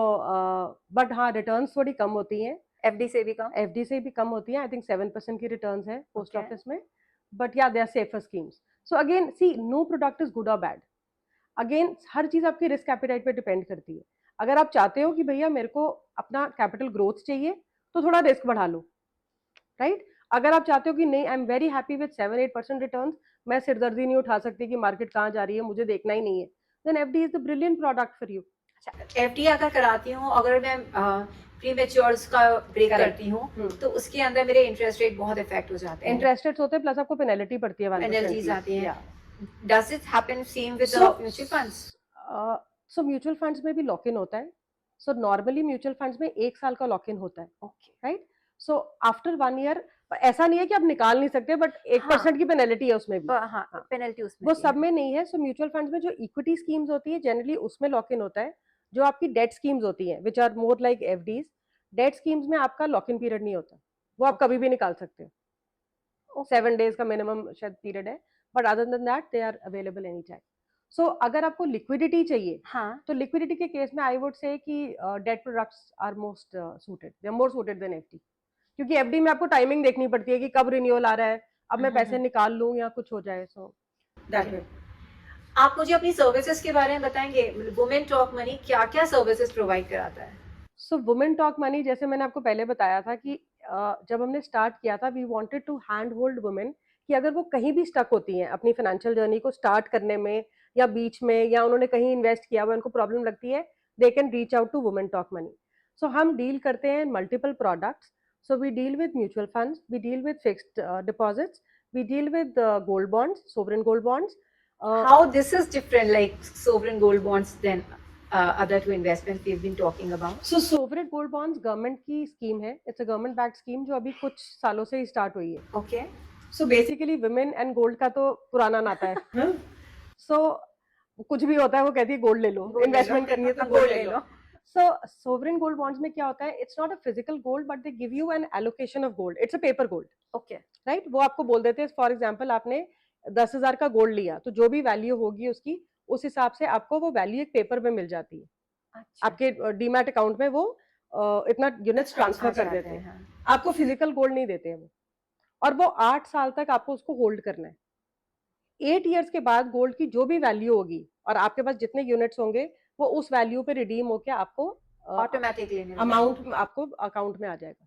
but हाँ returns थोड़ी कम होती हैं. एफडी से भी कम? FD से भी कम होती है. I think 7% की returns है post Okay. office में. But yeah, they are safer schemes. So again, see, no product is good or bad. Again, हर चीज आपकी रिस्क एपिटाइट पे डिपेंड करती है. अगर आप चाहते हो कि भैया मेरे को अपना कैपिटल ग्रोथ चाहिए, तो थोड़ा रिस्क बढ़ा लो, राइट? अगर आप चाहते हो कि नहीं, I am very happy with 7-8% returns, मैं सिरदर्दी नहीं उठा सकती कि मार्केट कहाँ जा रही है, मुझे देखना ही नहीं है, then FD is the brilliant product for you. अच्छा, एफडी अगर कराती हूँ, अगर मैं प्री मैच्योर्स का ब्रेक करती हूँ, तो उसके अंदर मेरे इंटरेस्ट रेट बहुत इफेक्ट हो जाते हैं। इंटरेस्ट रेट्स होते हैं, प्लस आपको पेनल्टी पड़ती है, पेनल्टीज आती हैं। Does it happen same with mutual funds? So mutual funds में भी लॉक इन होता है। सो नॉर्मली म्यूचुअल फंड्स में 1 साल का लॉक इन होता है, राइट? सो आफ्टर 1 ईयर ऐसा नहीं है कि आप निकाल नहीं सकते, बट 1% की पेनल्टी है उसमें भी। पेनल्टी उसमें वो सब में नहीं है। सो म्यूचुअल फंड्स में जो इक्विटी स्कीम्स होती है जनरली उसमें लॉक इन होता है। जो आपकी डेट स्कीम्स होती हैं which are more like FDs, debt schemes में आपका लॉक इन पीरियड नहीं होता, वो आप कभी भी निकाल सकते हो। 7 डेज का मिनिमम शायद पीरियड है, but other than that they are available any time. So अगर आपको लिक्विडिटी चाहिए, तो लिक्विडिटी के केस में आई वुड से कि debt products are most suited, they are more suited than FD, क्योंकि एफडी में आपको टाइमिंग देखनी पड़ती है कि कब रिन्यूअल आ रहा है, अब मैं पैसे निकाल लूं या कुछ हो जाए। सो दैट वे। आप मुझे अपनी सर्विसेज के बारे में बताएंगे? वुमेन टॉक मनी क्या क्या सर्विसेज प्रोवाइड कराता है? सो वुमेन टॉक मनी, जैसे मैंने आपको पहले बताया था कि जब हमने स्टार्ट किया था, we wanted to hand hold women, कि अगर वो कहीं भी स्टक होती हैं अपनी फाइनेंशियल जर्नी को स्टार्ट करने में, या बीच में, या उन्होंने कहीं इन्वेस्ट किया हुआ, उनको प्रॉब्लम लगती है, they can reach out to women talk money. So हम डील करते हैं multiple products. So we deal with mutual funds, we deal with fixed deposits, we deal with gold bonds, sovereign gold bonds. How this is different, like sovereign gold bonds, than other two investments we've been talking about? So sovereign gold bonds government की scheme है, it's a government backed scheme जो अभी कुछ सालों से ही start हुई है। Okay. So basically women and gold का तो पुराना नाता है। So कुछ भी होता है वो कहती है गोल्ड ले लो, इन्वेस्टमेंट करनी है तो गोल्ड ले लो। So sovereign gold bonds में क्या होता है, it's not a physical gold but they give you an allocation of gold, it's a paper gold, okay, right? वो आपको बोल देते हैं, फॉर एग्जांपल आपने 10,000 का गोल्ड लिया, तो जो भी वैल्यू होगी उसकी, उस हिसाब से आपको वो वैल्यू एक पेपर में मिल जाती है। अच्छा। आपके डीमैट अकाउंट में वो इतना यूनिट्स ट्रांसफर कर देते हैं। आपको फिजिकल गोल्ड नहीं देते हैं वो, और वो 8 साल तक आपको उसको होल्ड करना है। 8 इयर्स के बाद गोल्ड की जो भी वैल्यू होगी और आपके पास जितने यूनिट्स होंगे, वो उस वैल्यू पे रिडीम होके आपको ऑटोमेटिकली अमाउंट आपको अकाउंट में आ जाएगा।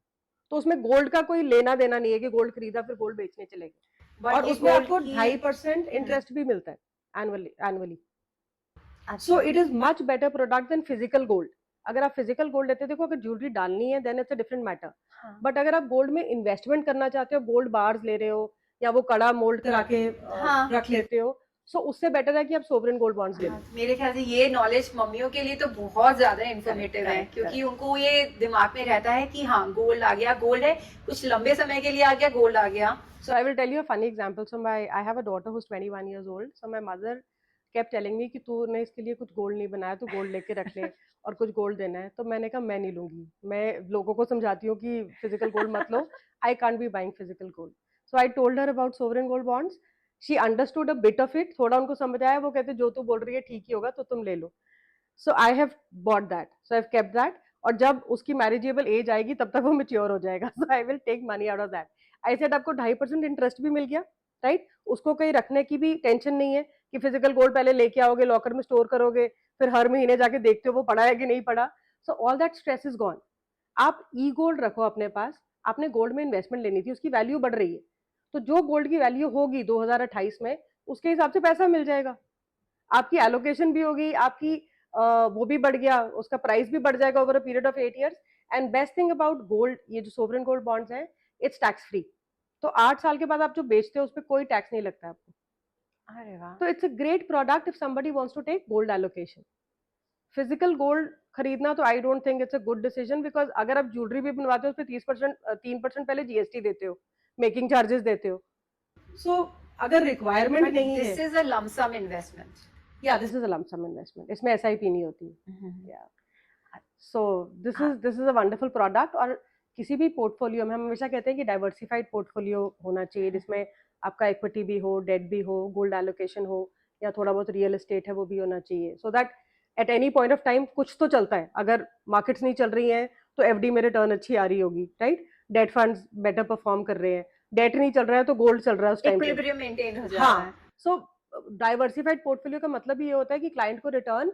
तो उसमें गोल्ड का कोई लेना देना नहीं है कि गोल्ड खरीदा फिर गोल्ड बेचने चले गए, और उसमें आपको 2.5% इंटरेस्ट भी मिलता है annually. So it is much better product than physical gold. अगर आप फिजिकल गोल्ड लेते, देखो अगर ज्वेलरी डालनी है then it's a different matter, but अगर आप गोल्ड में इन्वेस्टमेंट करना चाहते हो, गोल्ड बार्स ले रहे हो या वो कड़ा मोल्ड करा के रख लेते हो, सो उससे बेटर है कि आप सोवरेन गोल्ड बॉन्ड्स ले लो। मेरे ख्याल से ये नॉलेज मम्मियों के लिए तो बहुत ज्यादा इन्फॉर्मेटिव है, क्योंकि उनको ये दिमाग में रहता है कि हाँ गोल्ड आ गया, गोल्ड है, कुछ लंबे समय के लिए आ गया, गोल्ड आ गया। So I will tell you a funny example. So I have a daughter who's 21 years old. So my mother kept telling me कि तूने इसके लिए कुछ गोल्ड नहीं बनाया, तो गोल्ड लेके रख ले और कुछ गोल्ड देना है। तो मैंने कहा मैं नहीं लूंगी, मैं लोगों को समझाती हूँ कि फिजिकल गोल्ड मत लो, I can't be buying physical gold. So I told her about sovereign gold bonds, she understood a bit of it, थोड़ा उनको समझ आया, वो कहते जो तू बोल रही है ठीक ही होगा, तो तुम ले लो। So I have bought that, so I have kept that, और जब उसकी मैरिजेबल एज आएगी तब तक वो मैच्योर हो जाएगा, so I will take money out of that. I said आपको 2.5% इंटरेस्ट भी मिल गया, राइट? उसको कहीं रखने की भी टेंशन नहीं है कि फिजिकल गोल्ड पहले लेके आओगे, लॉकर में स्टोर करोगे, फिर हर महीने जाके देखते हो वो पड़ा है कि नहीं पड़ा. So all that stress is gone. आप ई गोल्ड रखो अपने पास. आपने गोल्ड में इन्वेस्टमेंट लेनी थी, उसकी वैल्यू बढ़ रही है, तो जो गोल्ड की वैल्यू होगी 2028 में, उसके हिसाब से पैसा मिल जाएगा. आपकी एलोकेशन भी होगी, आपकी वो भी बढ़ गया, उसका प्राइस भी बढ़ जाएगा over a period of 8 years. And best thing about gold, ये जो सोवरेन गोल्ड बॉन्ड्स हैं, इट्स टैक्स फ्री. तो 8 साल के बाद आप जो बेचते हो उस पर कोई टैक्स नहीं लगता आपको. अरे वाह. तो it's a great product if somebody wants to take gold allocation. Physical gold खरीदना तो I don't think it's a good decision, because अगर आप ज्वेलरी भी बनवाते हो उस पर 30%, 3% पहले जीएसटी देते हो, मेकिंग चार्जेस देते हो. सो अगर रिक्वायरमेंट नहीं है, this is a lump sum investment. या this is a lump sum investment. इसमें एसआईपी नहीं होती. या so this is a wonderful product. और किसी भी पोर्टफोलियो में हम हमेशा कहते हैं कि डाइवर्सिफाइड पोर्टफोलियो होना चाहिए, जिसमें आपका इक्विटी भी हो, डेट भी हो, गोल्ड एलोकेशन हो, या थोड़ा बहुत रियल एस्टेट है वो भी होना चाहिए, so that at any point of time कुछ तो चलता है. अगर मार्केट्स नहीं चल रही हैं तो एफडी में रिटर्न अच्छी आ रही होगी, right. Date funds better perform कर रहे हैं, डेट नहीं चल रहा है तो गोल्ड चल रहा है उस टाइम पे. इक्विलिब्रियम मेंटेन हो जा रहा है. हाँ. सो डाइवर्सिफाइड पोर्टफोलियो का मतलब ये होता है कि क्लाइंट को रिटर्न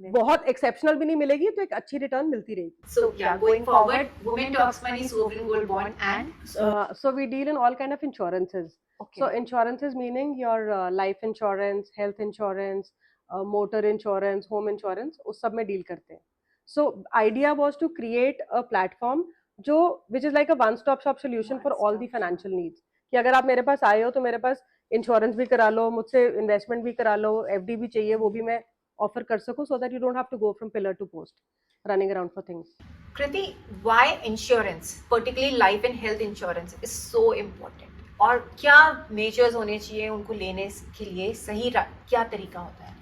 बहुत एक्सेप्शनल भी नहीं मिलेगी, तो एक अच्छी रिटर्न मिलती रहेगी. So yeah, going forward, Women Talks Money Sovereign Gold Bond and So we deal in all kind of insurances. okay. So insurances meaning your life insurance, health insurance, motor insurance, home insurance, उस सब में deal करते हैं. So idea was to create a platform जो which is like a one stop shop solution for all the financial needs. कि अगर आप मेरे पास आए हो तो मेरे पास इंश्योरेंस भी करा लो, मुझसे इन्वेस्टमेंट भी करा लो, एफडी भी चाहिए वो भी मैं ऑफर कर सकूं, so that you don't have to go from pillar to post running around for things. Kriti, why insurance, particularly life and health insurance, is so important? और क्या मेजर्स होने चाहिए उनको लेने के लिए, सही क्या तरीका होता है?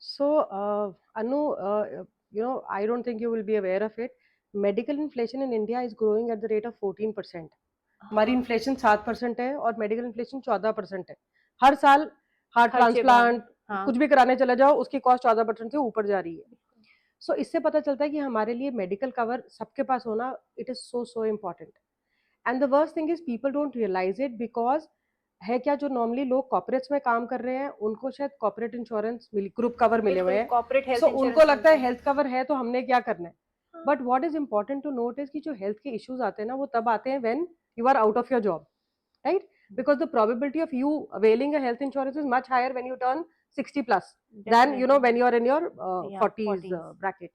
So Anu, you know, I don't think you will be aware of it. Medical inflation in India is growing at the rate of 14%. हमारी इन्फ्लेशन 7% है और मेडिकल इन्फ्लेशन 14% है. हर साल हार्ट ट्रांसप्लांट कुछ भी कराने चले जाओ उसकी कॉस्ट 14% से ऊपर जा रही है. सो इससे पता चलता है कि हमारे लिए मेडिकल कवर सबके पास होना, it is so important. And the worst thing is people don't realise it, because है क्या, जो नॉर्मली लोग कॉर्पोरेट्स में काम कर रहे हैं उनको शायद कॉर्पोरेट इंश्योरेंस ग्रुप कवर मिले हुए हैं, सो उनको लगता है हेल्थ कवर है तो हमने क्या करना है. But what is important to note is कि जो हेल्थ के इश्यूज आते हैं ना, वो तब आते हैं when you are out of your job, right? Because the probability of you availing a health insurance is much higher when you turn 60 plus than you know when you are in your 40s bracket.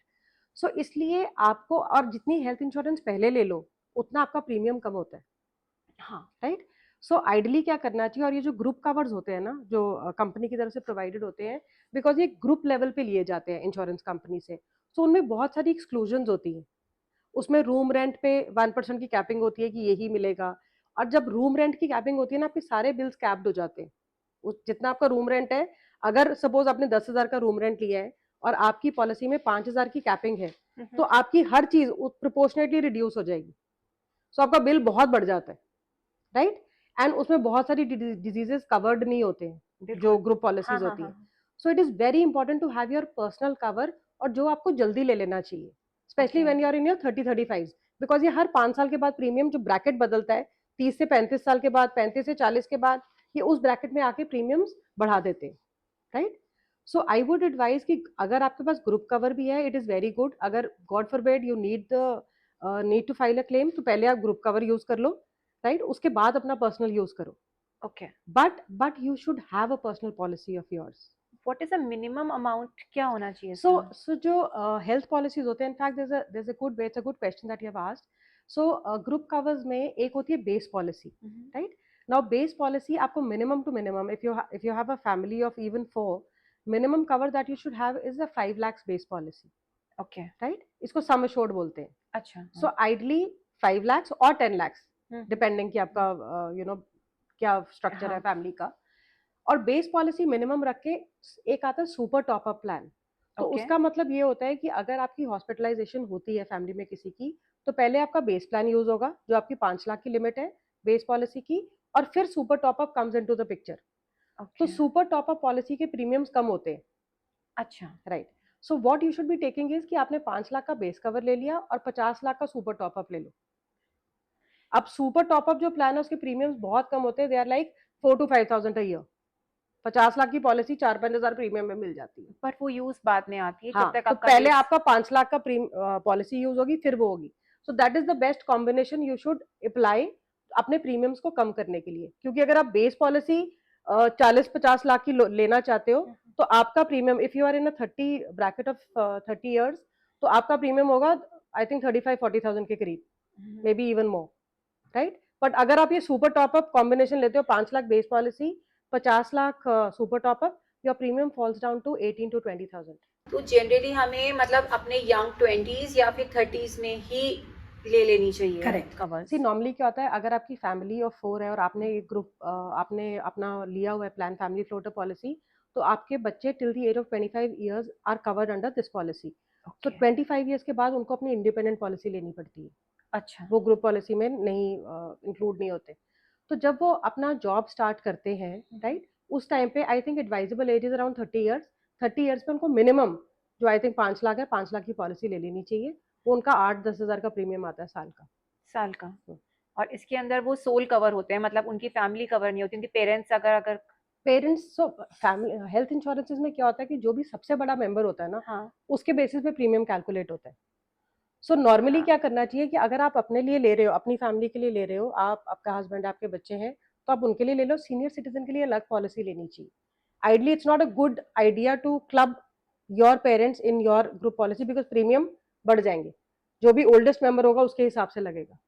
So इसलिए आपको, और जितनी health insurance पहले ले लो उतना आपका premium कम होता है. हाँ, राइट. सो आइडली क्या करना चाहिए, और ये जो ग्रुप कवर्स होते हैं ना जो कंपनी की तरफ से प्रोवाइडेड होते हैं, बिकॉज ये ग्रुप लेवल पे लिए जाते हैं इंश्योरेंस कंपनी से, so उनमें बहुत सारी एक्सक्लूजन होती है. उसमें रूम रेंट पे 1% की कैपिंग होती है कि यही मिलेगा. और जब रूम रेंट की कैपिंग होती है ना, आपके सारे बिल्स कैप्ड हो जाते हैं. जितना आपका रूम रेंट है, अगर सपोज आपने 10,000 का रूम रेंट लिया है और आपकी पॉलिसी में 5,000 की कैपिंग है, तो आपकी हर चीज प्रोपोर्शनेटली रिड्यूस हो जाएगी. सो आपका बिल बहुत बढ़ जाता है, राइट. एंड उसमें बहुत सारी डिजीजेस कवर्ड नहीं होते हैं जो ग्रुप पॉलिसीज होती है. So it is very important to have your personal cover, और जो आपको जल्दी ले लेना चाहिए, specially when you are in your 30-35, because ये हर 5 साल के बाद प्रीमियम जो ब्रैकेट बदलता है, 30 से 35 साल के बाद, 35 से 40 के बाद, ये उस ब्रैकेट में आके प्रीमियम्स बढ़ा देते हैं, right. So I would advise कि अगर आपके पास ग्रुप कवर भी है, इट इज वेरी गुड. अगर God forbid you need to file a claim, तो पहले आप ग्रुप कवर यूज कर लो, राइट. उसके बाद अपना पर्सनल यूज करो. Okay. But you should have a personal policy of yours. What is a minimum amount, क्या होना चाहिए? So जो health policies होते हैं, in fact there's a good way, it's a good question that you have asked. So group covers में एक होती है base policy, right? Now base policy आपको minimum to minimum, if you have a family of even 4, minimum cover that you should have is a 5 lakhs base policy. Okay. Right? इसको sum assured बोलते हैं. अच्छा. So ideally 5 lakhs और 10 lakhs, depending कि आपका you know क्या structure है family का. और बेस पॉलिसी मिनिमम रख के एक आता है सुपर टॉप अप प्लान. तो उसका मतलब ये होता है कि अगर आपकी हॉस्पिटलाइजेशन होती है फैमिली में किसी की, तो पहले आपका बेस प्लान यूज होगा जो आपकी 5 लाख की लिमिट है बेस पॉलिसी की, और फिर super top up comes into the picture. तो सुपर टॉप अप पॉलिसी के प्रीमियम्स कम होते हैं. अच्छा, right. So what you should be taking is कि आपने 5 लाख का बेस कवर ले लिया और 50 लाख का सुपर टॉप अप ले लो. अब सुपर टॉप अप जो प्लान है उसके प्रीमियम्स बहुत कम होते हैं, they are like 4,000 to 5,000 a year. 50 lakh की पॉलिसी 4-5 हजार प्रीमियम में मिल जाती है, पर वो यूज बाद में आती है हाँ, जब तक तो आपका पहले base- आपका 5 लाख का पॉलिसी यूज होगी, फिर वो होगी। सो that is the best combination you should apply अपने प्रीमियम्स को कम करने के लिए, क्योंकि अगर आप बेस पॉलिसी 40-50 लाख की लेना चाहते हो, तो आपका premium, if you are in a 30 bracket of 30 years, तो आपका प्रीमियम होगा आई थिंक 35-40,000 के करीब, maybe even more, right. But अगर आप ये सुपर टॉपअप कॉम्बिनेशन लेते हो, 5 lakh base policy, 50 lakh super top up, your premium falls down to 18-20,000। तो जनरली हमें मतलब अपने यंग 20s या फिर 30s में ही ले लेनी चाहिए करेक्ट कवर। सी नॉर्मली क्या होता है, अगर आपकी फैमिली ऑफ 4 है और आपने एक ग्रुप आपने अपना लिया हुआ है प्लान, फैमिली फ्लोटर पॉलिसी, तो आपके बच्चे till the age of 25 years are covered under this policy. तो 25 ईयर्स के बाद उनको अपनी इंडिपेंडेंट पॉलिसी लेनी पड़ती है, अच्छा, वो ग्रुप पॉलिसी में नहीं इंक्लूड नहीं होते। तो जब वो अपना जॉब स्टार्ट करते हैं, राइट, उस टाइम पे I think advisable age is around 30 years. 30 years पे उनको मिनिमम जो आई थिंक 5 लाख है, 5 लाख की पॉलिसी ले लेनी चाहिए। वो उनका 8-10 हजार का प्रीमियम आता है साल का। साल का। और इसके अंदर वो सोल कवर होते हैं, मतलब उनकी फैमिली कवर नहीं होती, उनके पेरेंट्स अगर अगर parents, so family health insurances में क्या होता है कि जो भी सबसे बड़ा मेंबर होता है ना, हाँ, उसके बेसिस पे प्रीमियम कैलकुलेट होता है। सो नॉर्मली हाँ, क्या करना चाहिए कि अगर आप अपने लिए ले रहे हो, अपनी फैमिली के लिए ले रहे हो, आप, आपका हस्बैंड, आपके बच्चे हैं, तो आप उनके लिए ले लो। सीनियर सिटीजन के लिए अलग पॉलिसी लेनी चाहिए। Ideally it's not a good idea to club your parents in your group policy, because premium बढ़ जाएंगे, जो भी ओल्डेस्ट मेंबर होगा उसके हिसाब से लगेगा।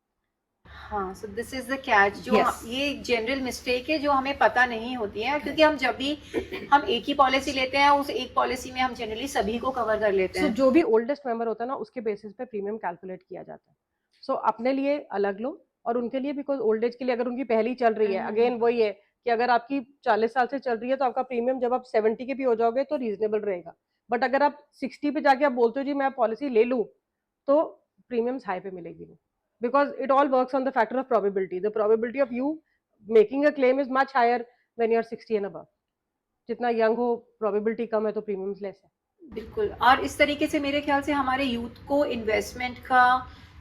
हाँ। सो दिस इज द कैच, जो Yes. ये जनरल मिस्टेक है जो हमें पता नहीं होती है, क्योंकि हम जब भी हम एक ही पॉलिसी लेते हैं, उस एक पॉलिसी में हम जनरली सभी को कवर कर लेते सो हैं। जो भी ओल्डेस्ट मेंबर होता है ना, उसके बेसिस पे प्रीमियम कैलकुलेट किया जाता है। सो अपने लिए अलग लो और उनके लिए, बिकॉज ओल्ड एज के लिए अगर उनकी पहली चल रही है, अगेन वही है कि अगर आपकी 40 साल से चल रही है, तो आपका प्रीमियम जब आप 70 के भी हो जाओगे तो रीजनेबल रहेगा। बट अगर आप 60 पे जाके आप बोलते हो जी मैं पॉलिसी ले लूं, तो प्रीमियम्स हाई पे मिलेगी वो, because it all works on the factor of probability. The probability of you making a claim is much higher when you are 60 and above. जितना यंग हो, प्रोबेबिलिटी कम है, तो प्रीमियम्स लेस है। बिल्कुल। और इस तरीके से मेरे ख्याल से हमारे यूथ को इन्वेस्टमेंट का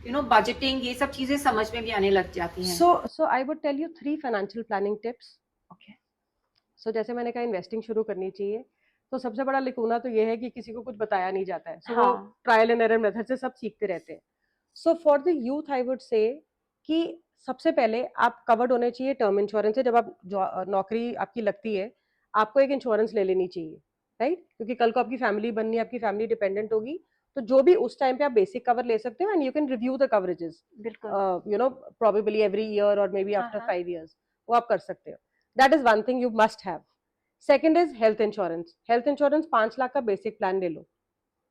बजटिंग, ये सब चीजें समझ में भी आने लग जाती हैं। So I would tell you 3 financial planning tips. Okay. So जैसे मैंने कहा इन्वेस्टिंग शुरू करनी चाहिए, तो सबसे बड़ा लिखूना तो ये है कि किसी को कुछ बताया नहीं जाता है, वो हाँ। ट्रायल एंड एरर मेथड से सब सीखते रहते हैं। So for the youth I would say कि सबसे पहले आप कवर्ड होने चाहिए टर्म इंश्योरेंस से। जब आप नौकरी आपकी लगती है, आपको एक इंश्योरेंस ले लेनी चाहिए, राइट, क्योंकि कल को आपकी फैमिली बननी है, आपकी फैमिली डिपेंडेंट होगी, तो जो भी उस टाइम पे आप बेसिक कवर ले सकते हो, and you can review the coverages, बिल्कुल। प्रोबेबली एवरी ईयर और मे बी आफ्टर 5 ईयर्स, वो आप कर सकते हो। That is one thing you must have. Second is health insurance. Health insurance 5 lakh का बेसिक प्लान ले लो,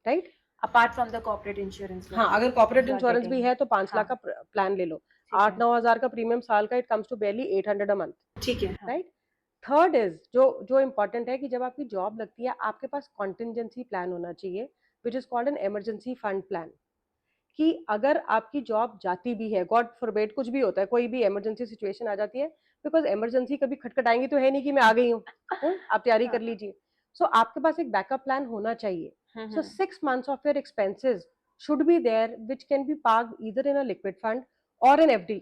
right. Apart from the corporate insurance, हाँ, अगर कॉर्पोरेट इंश्योरेंस भी है तो 5 लाख का प्लान ले लो। 8-9 हजार का प्रीमियम साल का, it comes to barely 800 a month, ठीक है। राइट। थर्ड इज जो इम्पोर्टेंट है कि जब आपकी जॉब लगती है, आपके पास कॉन्टिजेंसी प्लान होना चाहिए, विच is called an emergency fund plan. कि अगर आपकी जॉब जाती भी है, गॉड फॉरबिड कुछ भी होता है, कोई भी इमरजेंसी सिचुएशन आ जाती है, बिकॉज इमरजेंसी कभी खटखटाएंगी तो है नहीं कि मैं आ गई हूँ, आप तैयारी कर लीजिए। सो आपके पास एक बैकअप प्लान होना चाहिए। सो 6 months of your expenses should be there, which can be parked either in a liquid fund or an FD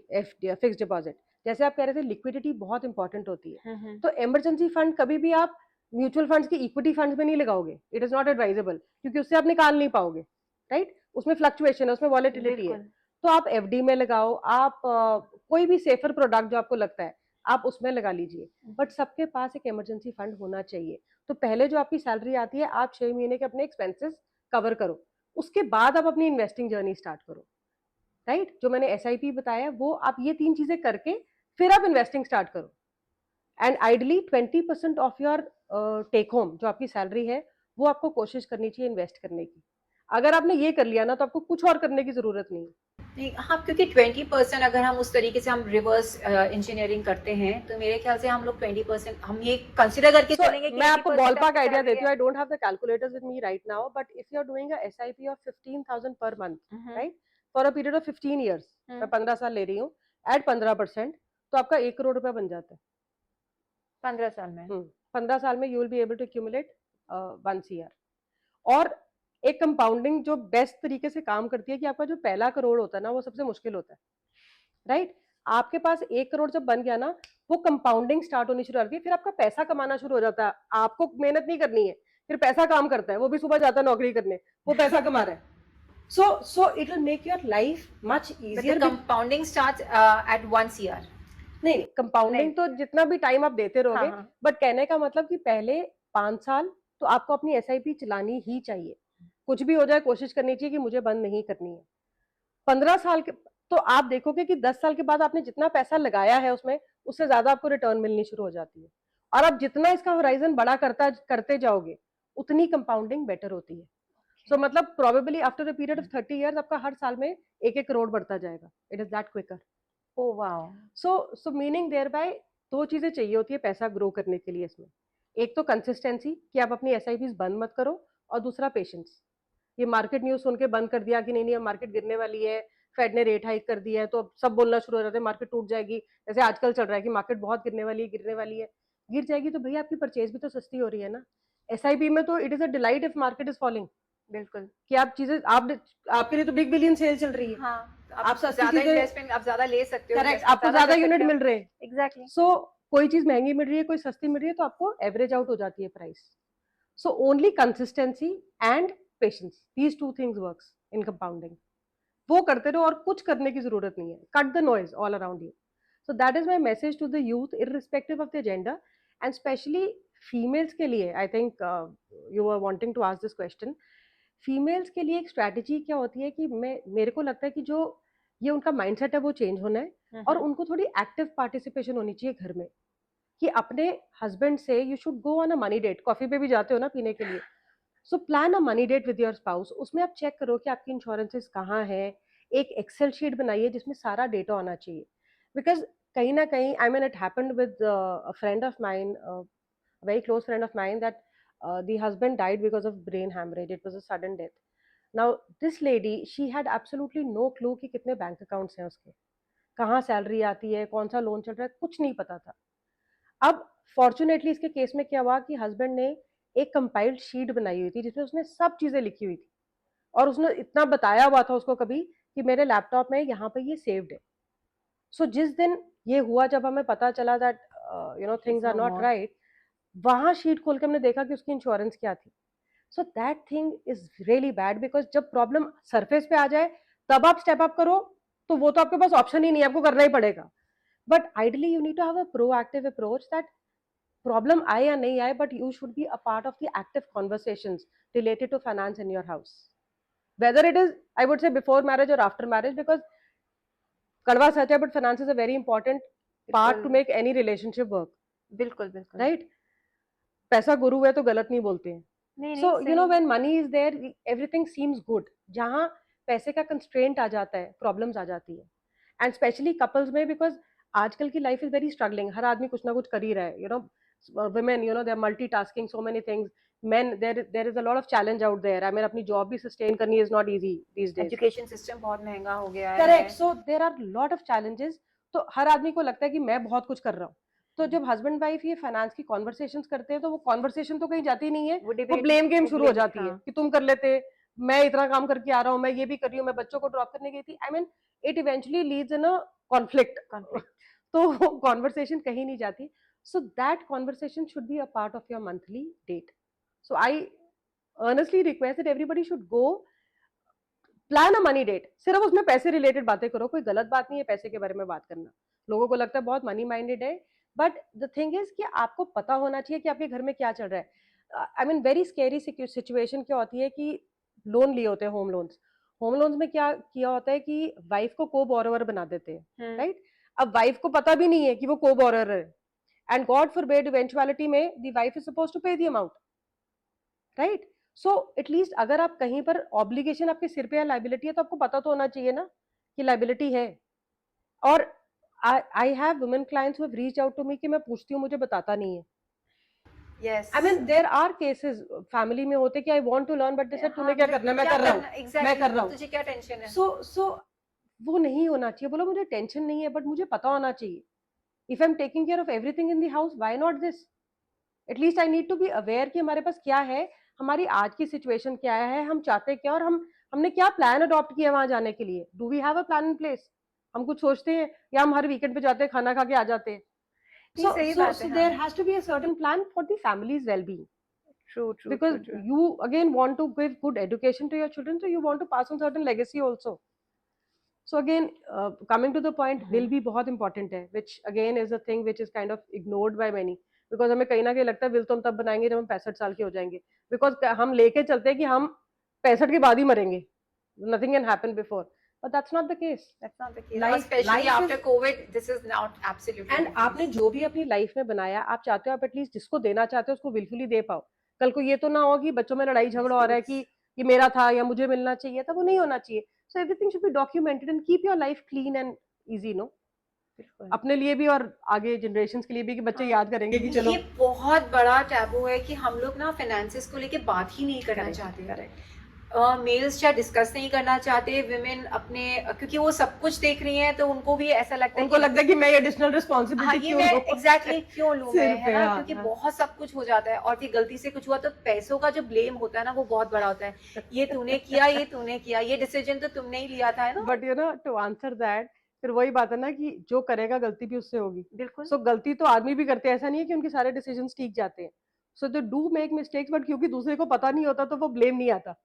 fixed deposit। जैसे आप कह रहे थे लिक्विडिटी बहुत इंपॉर्टेंट होती है, तो इमरजेंसी फंड कभी भी आप म्यूचुअल फंड्स की इक्विटी फंड्स में नहीं लगाओगे, इट इज नॉट एडवाइजेबल, क्योंकि उससे आप निकाल नहीं पाओगे, राइट। उसमें फ्लक्चुएशन है, उसमें वॉलेटिलिटी है। तो आप एफडी में लगाओ, आप कोई भी सेफर प्रोडक्ट जो आपको लगता है आप उसमें लगा लीजिए, बट सबके पास एक इमरजेंसी फंड होना चाहिए। तो पहले जो आपकी सैलरी आती है, आप 6 महीने के अपने एक्सपेंसेस कवर करो, उसके बाद आप अपनी इन्वेस्टिंग जर्नी स्टार्ट करो, राइट। जो मैंने एसआईपी बताया, वो आप ये 3 चीजें करके फिर आप इन्वेस्टिंग स्टार्ट करो। And ideally 20% of your take home, जो आपकी सैलरी है, वो आपको कोशिश करनी चाहिए इन्वेस्ट करने की। अगर आपने ये कर लिया ना, तो आपको कुछ और करने की जरूरत नहीं। नहीं, हाँ, क्योंकि 20% अगर हम उस तरीके से हम रिवर्स इंजीनियरिंग करते हैं, तो मेरे ख्याल से हम लोग 20% हम ये कंसिडर करके चलेंगे कि मैं आपको 80% बॉलपार्क आपकी आइडिया salary देती हूँ। I don't have the calculators with me right now, but if you are doing a SIP of 15,000 per month, right, for a period of 15 years, मैं 15 साल ले रही हूँ, एट 15%, तो आपका 1 करोड़ रुपया बन जाता है 15 साल में। 15 साल में। You will be able to accumulate 1 CR। और एक कंपाउंडिंग जो बेस्ट तरीके से काम करती है कि आपका जो पहला करोड़ होता है ना, वो सबसे मुश्किल होता है, राइट। आपके पास 1 करोड़ जब बन गया ना, वो कंपाउंडिंग स्टार्ट होनी शुरू हो जाती है, फिर आपका पैसा कमाना शुरू हो जाता है, आपको मेहनत नहीं करनी है, फिर पैसा काम करता है, वो भी सुबह जाता है नौकरी करने, वो पैसा कमा रहा है. So it will make your life much easier. But the compounding starts at once year. नहीं, कंपाउंडिंग तो जितना भी टाइम आप देते रहोगे, हाँ. बट कहने का मतलब कि पहले 5 साल तो आपको अपनी एसआईपी चलानी ही चाहिए. कुछ भी हो जाए कोशिश करनी चाहिए कि मुझे बंद नहीं करनी है. 15 साल के तो आप देखोगे कि 10 साल के बाद आपने जितना पैसा लगाया है उसमें, उससे ज्यादा आपको रिटर्न मिलनी शुरू हो जाती है. और आप जितना इसका होराइजन बड़ा करते जाओगे, उतनी कंपाउंडिंग बेटर होती है. सो मतलब probably after a period of 30 years आपका हर साल में 1-1 करोड़ बढ़ता जाएगा. It is that quicker. Oh wow. So meaning thereby 2 चीजें चाहिए होती है पैसा ग्रो करने के लिए इसमें. एक तो कंसिस्टेंसी कि आप अपनी एसआईपीज बंद मत करो, और दूसरा पेशेंस. ये मार्केट न्यूज सुन के बंद कर दिया कि नहीं नहीं अब मार्केट गिरने वाली है, फेड ने रेट हाइक कर दिया है, तो अब सब बोलना शुरू हो जाते हैं मार्केट टूट जाएगी. जैसे आजकल चल रहा है कि मार्केट बहुत गिरने वाली है, गिरने वाली है. गिर जाएगी तो भैया आपकी परचेज भी तो सस्ती हो रही है ना. एसआईपी में तो it is a delight if market is falling. बिल्कुल. कि आप चीजें आपके लिए तो बिग बिलियन सेल चल रही है. हाँ, आप सस्ती ज्यादा चीजें, इन्वेस्टमेंट आप ज्यादा ले सकते हो. करेक्ट, आपको ज्यादा यूनिट मिल रहे हैं. एग्जैक्टली. सो कोई चीज महंगी मिल रही है, कोई सस्ती मिल रही है, तो आपको एवरेज आउट हो जाती है price. So only consistency and patience, these 2 things works in compounding. वो करते रहो और कुछ करने की जरूरत नहीं है. Cut the noise all around you. So that is my message to the youth irrespective of the gender, and specially females के लिए. I think you are wanting to ask this question. Females के लिए एक strategy क्या होती है कि मेरे को लगता है कि जो ये उनका माइंडसेट है वो चेंज होना है, और उनको थोड़ी एक्टिव पार्टिसिपेशन होनी चाहिए घर में. कि अपने हस्बैंड से you should go on a money date. Coffee पे भी जाते हो ना पीने के लिए, so plan a money date with your spouse. उसमें आप चेक करो कि आपकी इंश्योरेंसेस कहाँ है. एक एक्सेल शीट बनाइए जिसमें सारा डेटा होना चाहिए. बिकॉज कहीं ना कहीं, आई mean it happened with a friend of mine, very close friend of mine, that the husband died because of brain hemorrhage. It was a sudden death. Now this lady, she had absolutely no clue कि कितने bank accounts हैं उसके, कहाँ salary आती है, कौन सा loan चल रहा है, कुछ नहीं पता था. अब फॉर्चुनेटली इसके केस में क्या हुआ कि हस्बैंड ने एक कंपाइल्ड शीट बनाई हुई थी जिसमें उसने सब चीजें लिखी हुई थी, और उसने इतना बताया हुआ था उसको कभी कि मेरे लैपटॉप में यहाँ पे ये सेव्ड है. सो जिस दिन ये हुआ, जब हमें पता चला that things are not right, वहां शीट खोल के हमने देखा कि उसकी इंश्योरेंस क्या थी. So that thing is really bad, because जब प्रॉब्लम सरफेस पे आ जाए तब आप स्टेप अप करो, तो वो तो आपके पास ऑप्शन ही नहीं है, आपको करना ही पड़ेगा. But ideally you need to have a proactive approach that problem आए या नहीं आए, but you should be a part of the active conversations related to finance in your house, whether it is, I would say, before marriage or after marriage, because कड़वा सच है, but finance is a very important part two make any relationship work. बिल्कुल बिल्कुल. Right. पैसा गुरु है तो गलत नहीं बोलते हैं. So you know when money is there everything seems good. जहां पैसे का कंस्ट्रेंट आ जाता है, प्रॉब्लम्स आ जाती है. एंड स्पेशली कपल्स में, बिकॉज आजकल की लाइफ इज वेरी स्ट्रगलिंग. हर आदमी कुछ ना कुछ कर ही रहा है. women, they are multitasking so many things. Men, there is a lot of challenge out there. I mean, अपनी जॉब भी सस्टेन करनी is not easy these days. Education system बहुत महंगा हो गया है. Correct. So there are lot of challenges. तो हर आदमी को लगता है कि मैं बहुत कुछ कर रहा हूँ. तो जब हस्बैंड वाइफ ये फाइनेंस की कॉन्वर्सेशंस करते हैं, तो वो कॉन्वर्सेशन तो कहीं जाती नहीं है, वो ब्लेम गेम शुरू हो जाती है कि तुम कर लेते, मैं इतना काम करके आ रहा हूँ, मैं ये भी कर रही हूँ, मैं बच्चों को ड्रॉप करने गई थी. I mean it eventually leads in a conflict. तो कॉन्वर्सेशन कहीं नहीं जाती. So that conversation should be a part of your monthly date. So I earnestly request that everybody should go plan a money date. सिर्फ उसमें पैसे related बातें करो. कोई गलत बात नहीं है पैसे के बारे में बात करना. लोगों को लगता है बहुत मनी माइंडेड है, बट द थिंग इज कि आपको पता होना चाहिए कि आपके घर में क्या चल रहा है. I mean very scary situation क्या होती है कि लोन लिए होते हैं, होम लोन्स. होम लोन्स में क्या किया होता है कि वाइफ को को बोरोवर बना देते हैं. राइट. अब वाइफ को पता भी नहीं है कि वो को बोरोवर है, एंड गॉड फॉरबिड इवेंचुअलिटी में the wife is supposed to pay the amount. Right. So at least अगर आप कहीं पर ऑब्लिगेशन आपके सिर पे या लाइबिलिटी है, तो आपको पता तो होना चाहिए ना कि लाइबिलिटी है. और I have women clients who have reached out to me कि मैं पूछती हूँ, मुझे बताता नहीं है. Yes. I mean there are cases family में होते कि I want to learn, but they said तूने क्या करना है, मैं कर रहा हूँ. Exactly. मैं कर रहा हूँ. तुझे क्या टेंशन है? So वो नहीं होना चाहिए. बोलो मुझे टेंशन नहीं है, बट मुझे पता होना चाहिए. If I'm taking care of everything in the house, why not this? At least I need to be aware कि हमारे पास क्या है, हमारी आज की सिचुएशन क्या है, हम चाहते क्या, और हमने क्या प्लान अडॉप्ट किया वहां जाने के लिए. Do we have a plan in place? हम कुछ सोचते हैं या हम हर वीकेंड पे जाते हैं, खाना खा के आ जाते हैं. नहीं, सही बात है, there has to be a certain plan for the family's well-being. True, Because you again want to give good education to your children, so you want to pass on certain legacy also. So again, coming to the point, will भी बहुत important है, which again is a thing which is kind of ignored by many, because हमें कहीं ना कहीं लगता है will तो हम तब बनाएंगे जब हम 65 साल के हो जाएंगे, because हम लेके चलते हैं कि हम 65 के बाद ही मरेंगे, nothing can happen before, but that's not the case. That's not the case. Especially Life after COVID, this is not absolutely. And आपने जो भी अपनी लाइफ में बनाया, आप चाहते हो आप एटलीस्ट जिसको देना चाहते हो उसको विलफुली दे पाओ. कल को ये तो ना हो कि बच्चों में लड़ाई झगड़ा हो रहा है कि ये मेरा था या मुझे मिलना चाहिए था, वो नहीं होना चाहिए. So everything should be documented and keep your life clean and easy, no? अपने लिए भी और आगे जनरेशंस के लिए भी, कि बच्चे याद करेंगे कि चलो. ये बहुत बड़ा टैबू है कि हम लोग ना फाइनेंसेस को लेके बात ही नहीं करना चाहते. मेल्स चाहे डिस्कस नहीं करना चाहते, विमेन अपने, क्योंकि वो सब कुछ देख रही हैं तो उनको भी ऐसा लगता है, उनको लगता है कि मैं एडिशनल रिस्पांसिबिलिटी क्यों लूं, एग्जैक्टली क्यों लूं मैं, है ना, क्योंकि बहुत सब कुछ हो जाता है और फिर गलती से कुछ हुआ तो पैसों का जो ब्लेम होता है ना वो बहुत बड़ा होता है. ये तूने किया, ये डिसीजन तो तुमने ही लिया था, है ना. But you know, to answer that, फिर वही बात है ना कि जो करेगा गलती भी उससे होगी. बिल्कुल. सो गलती तो आदमी भी करते हैं, ऐसा नहीं है कि उनके सारे डिसीजंस ठीक जाते हैं. So they do make mistakes, but क्योंकि दूसरे को पता नहीं होता तो वो ब्लेम नहीं आता,